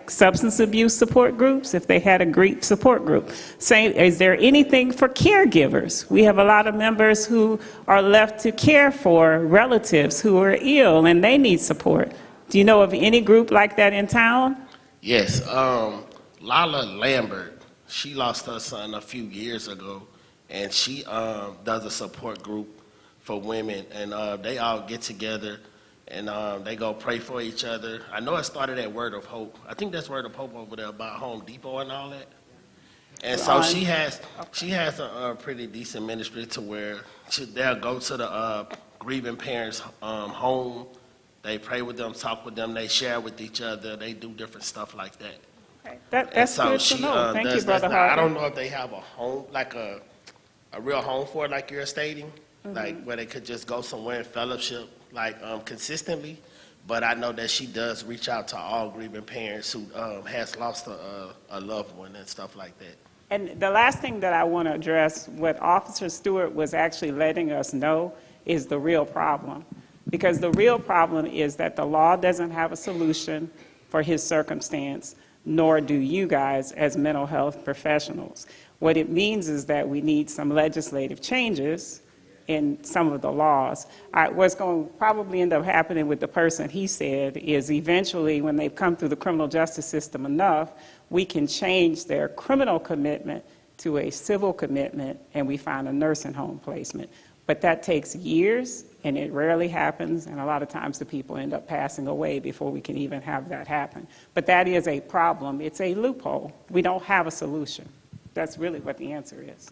substance abuse support groups, if they had a grief support group, saying, is there anything for caregivers? We have a lot of members who are left to care for relatives who are ill and they need support. Do you know of any group like that in town? Yes, Lala Lambert, she lost her son a few years ago, and she does a support group for women, and they all get together and they go pray for each other. I know it started at Word of Hope. I think that's Word of Hope over there by Home Depot and all that. And so she has a pretty decent ministry to where they'll go to the grieving parents' home. They pray with them, talk with them, they share with each other, they do different stuff like that. Okay. That's good to know. Thank you, Brother I Harvey. don't know if they have a home, like a real home for it, like you're stating, like where they could just go somewhere and fellowship, like consistently. But I know that she does reach out to all grieving parents who has lost a loved one and stuff like that. And the last thing that I want to address, what Officer Stewart was actually letting us know is the real problem. Because the real problem is that the law doesn't have a solution for his circumstance, nor do you guys as mental health professionals. What it means is that we need some legislative changes in some of the laws. What's going to probably end up happening with the person he said is eventually when they've come through the criminal justice system enough, we can change their criminal commitment to a civil commitment and we find a nursing home placement. But that takes years and it rarely happens, and a lot of times the people end up passing away before we can even have that happen. But that is a problem. It's a loophole. We don't have a solution. That's really what the answer is.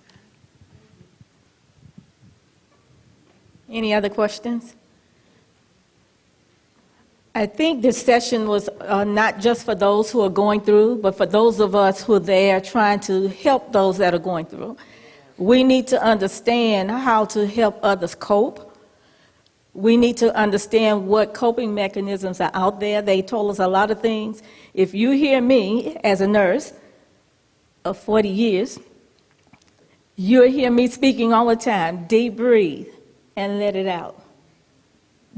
Any other questions? I think this session was not just for those who are going through, but for those of us who are there trying to help those that are going through. We need to understand how to help others cope. We need to understand what coping mechanisms are out there. They told us a lot of things. If you hear me as a nurse of 40 years, you'll hear me speaking all the time. Deep breathe and let it out.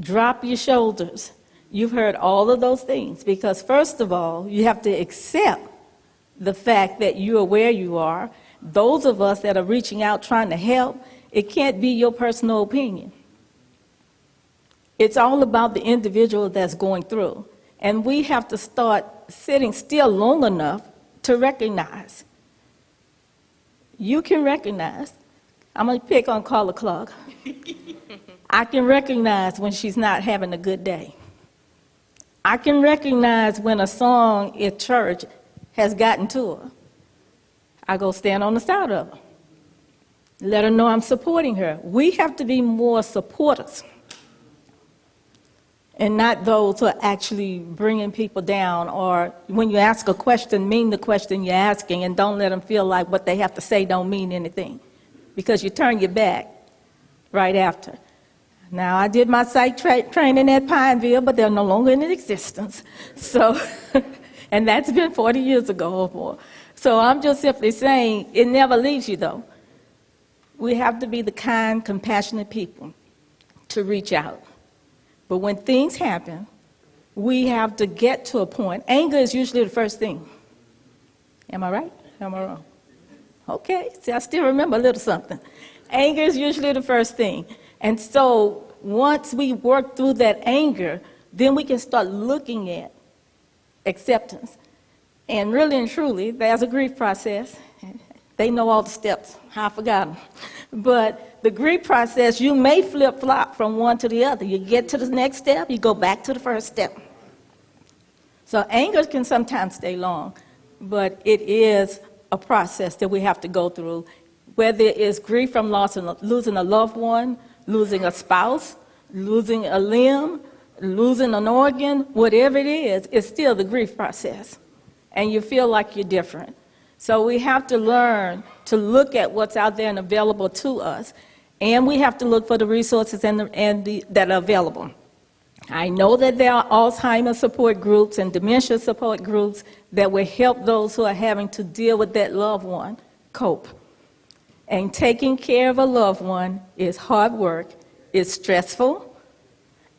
Drop your shoulders. You've heard all of those things because, first of all, you have to accept the fact that you are where you are. Those of us that are reaching out trying to help, it can't be your personal opinion. It's all about the individual that's going through. And we have to start sitting still long enough to recognize. You can recognize. I'm going to pick on Carla Clark. I can recognize when she's not having a good day. I can recognize when a song at church has gotten to her. I go stand on the side of her. Let her know I'm supporting her. We have to be more supporters and not those who are actually bringing people down, or when you ask a question, mean the question you're asking and don't let them feel like what they have to say don't mean anything because you turn your back right after. Now, I did my psych training at Pineville, but they're no longer in existence. So, and that's been 40 years ago or more. So I'm just simply saying it never leaves you, though. We have to be the kind, compassionate people to reach out. But when things happen, we have to get to a point. Anger is usually the first thing. Am I right? Am I wrong? Okay, see, I still remember a little something. Anger is usually the first thing. And so once we work through that anger, then we can start looking at acceptance. And really and truly, there's a grief process. They know all the steps. I forgot them. But the grief process, you may flip-flop from one to the other. You get to the next step, you go back to the first step. So anger can sometimes stay long, but it is a process that we have to go through. Whether it is grief from losing a loved one, losing a spouse, losing a limb, losing an organ, whatever it is, it's still the grief process. And you feel like you're different. So we have to learn to look at what's out there and available to us, and we have to look for the resources that are available. I know that there are Alzheimer's support groups and dementia support groups that will help those who are having to deal with that loved one cope. And taking care of a loved one is hard work, it's stressful,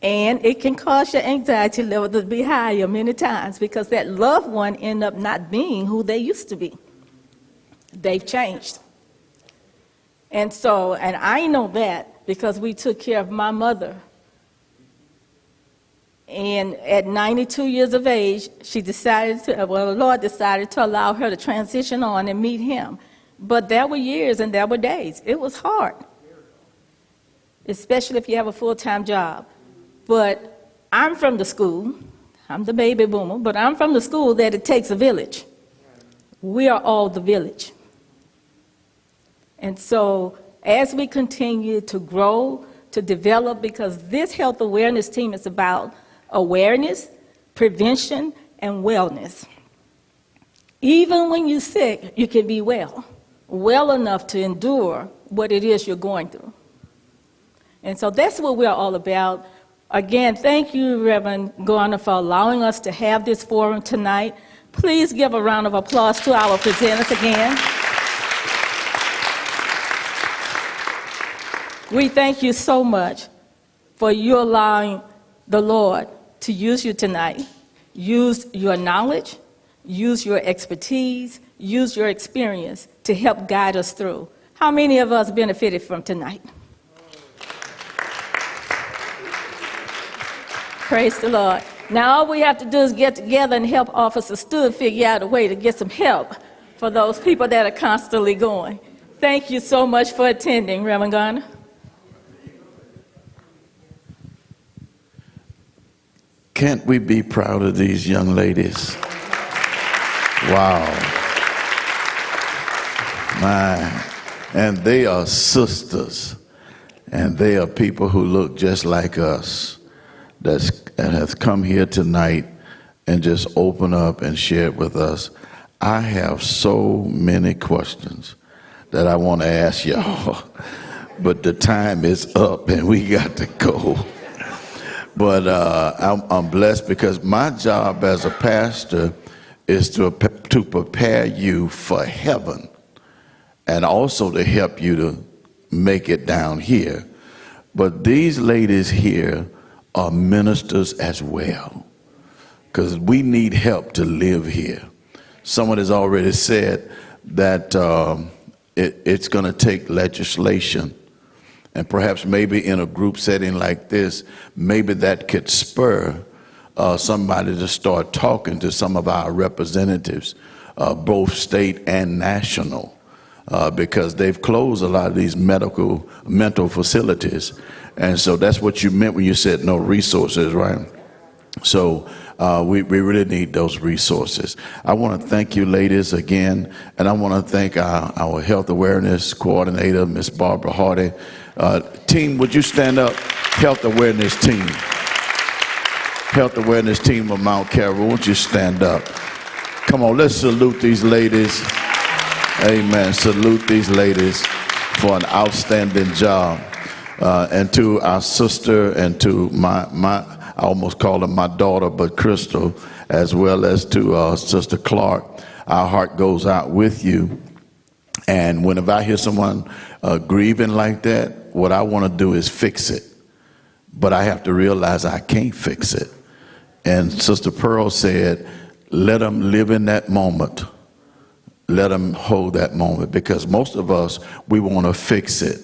and it can cause your anxiety level to be higher many times because that loved one end up not being who they used to be. They've changed. And so, and I know that because we took care of my mother. And at 92 years of age, she decided to, well, the Lord decided to allow her to transition on and meet him. But there were years and there were days. It was hard, especially if you have a full-time job. But I'm from the school, I'm the baby boomer, but I'm from the school that it takes a village. We are all the village. And so as we continue to grow, to develop, because this health awareness team is about awareness, prevention, and wellness. Even when you're sick, you can be well enough to endure what it is you're going through. And so that's what we're all about. Again, thank you, Reverend Garner, for allowing us to have this forum tonight. Please give a round of applause to our presenters again. We thank you so much for you allowing the Lord to use you tonight. Use your knowledge, use your expertise, use your experience to help guide us through. How many of us benefited from tonight? Praise the Lord. Now all we have to do is get together and help Officer Stewart figure out a way to get some help for those people that are constantly going. Thank you so much for attending, Reverend Garner. Can't we be proud of these young ladies? Wow. My, and they are sisters, and they are people who look just like us that have come here tonight and just open up and share it with us. I have so many questions that I want to ask y'all, but the time is up and we got to go. But I'm blessed because my job as a pastor is to prepare you for heaven and also to help you to make it down here. But these ladies here are ministers as well, because we need help to live here. Someone has already said that it's going to take legislation. And perhaps maybe in a group setting like this, maybe that could spur somebody to start talking to some of our representatives, both state and national, because they've closed a lot of these mental facilities. And so that's what you meant when you said no resources, right? So we really need those resources. I want to thank you ladies again, and I want to thank our health awareness coordinator, Ms. Barbara Hardy. Team, would you stand up? Health awareness team. Health awareness team of Mount Carroll, won't you stand up? Come on, let's salute these ladies. Amen. Salute these ladies for an outstanding job. And to our sister and to I almost call her my daughter, but Crystal, as well as to Sister Clark, our heart goes out with you. And whenever I hear someone grieving like that, what I want to do is fix it. But I have to realize I can't fix it. And Sister Pearl said, let them live in that moment. Let them hold that moment. Because most of us, we want to fix it.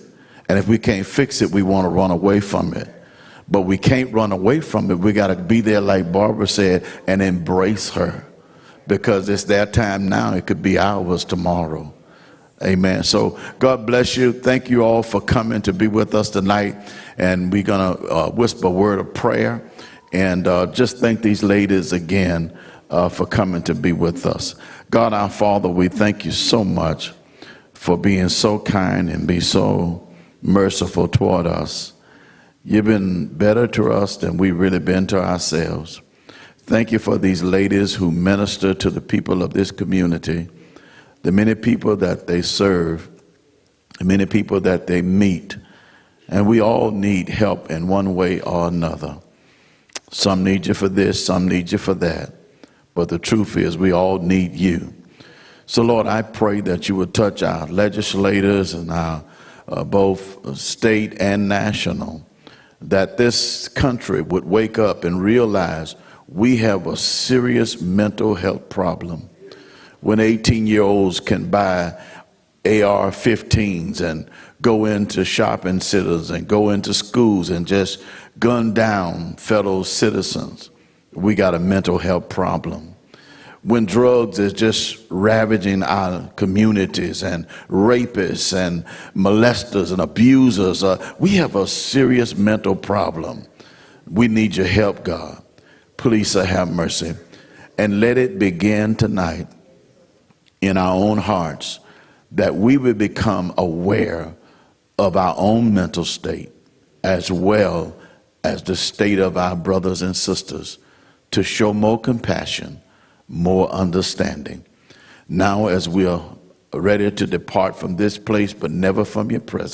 And if we can't fix it, we want to run away from it. But we can't run away from it. We got to be there, like Barbara said, and embrace her. Because it's their time now. It could be ours tomorrow. Amen. So God bless you. Thank you all for coming to be with us tonight. And we're going to whisper a word of prayer. And just thank these ladies again for coming to be with us. God, our Father, we thank you so much for being so kind and be so merciful toward us. You've been better to us than we've really been to ourselves. Thank you for these ladies who minister to the people of this community, the many people that they serve, the many people that they meet. And we all need help in one way or another. Some need you for this, some need you for that. But the truth is we all need you. So Lord, I pray that you would touch our legislators and our both state and national, that this country would wake up and realize we have a serious mental health problem. When 18-year-olds can buy AR-15s and go into shopping centers and go into schools and just gun down fellow citizens, we got a mental health problem. When drugs is just ravaging our communities and rapists and molesters and abusers, we have a serious mental problem. We need your help, God. Please have mercy. And let it begin tonight in our own hearts, that we would become aware of our own mental state as well as the state of our brothers and sisters, to show more compassion, more understanding. Now, as we are ready to depart from this place, but never from your presence,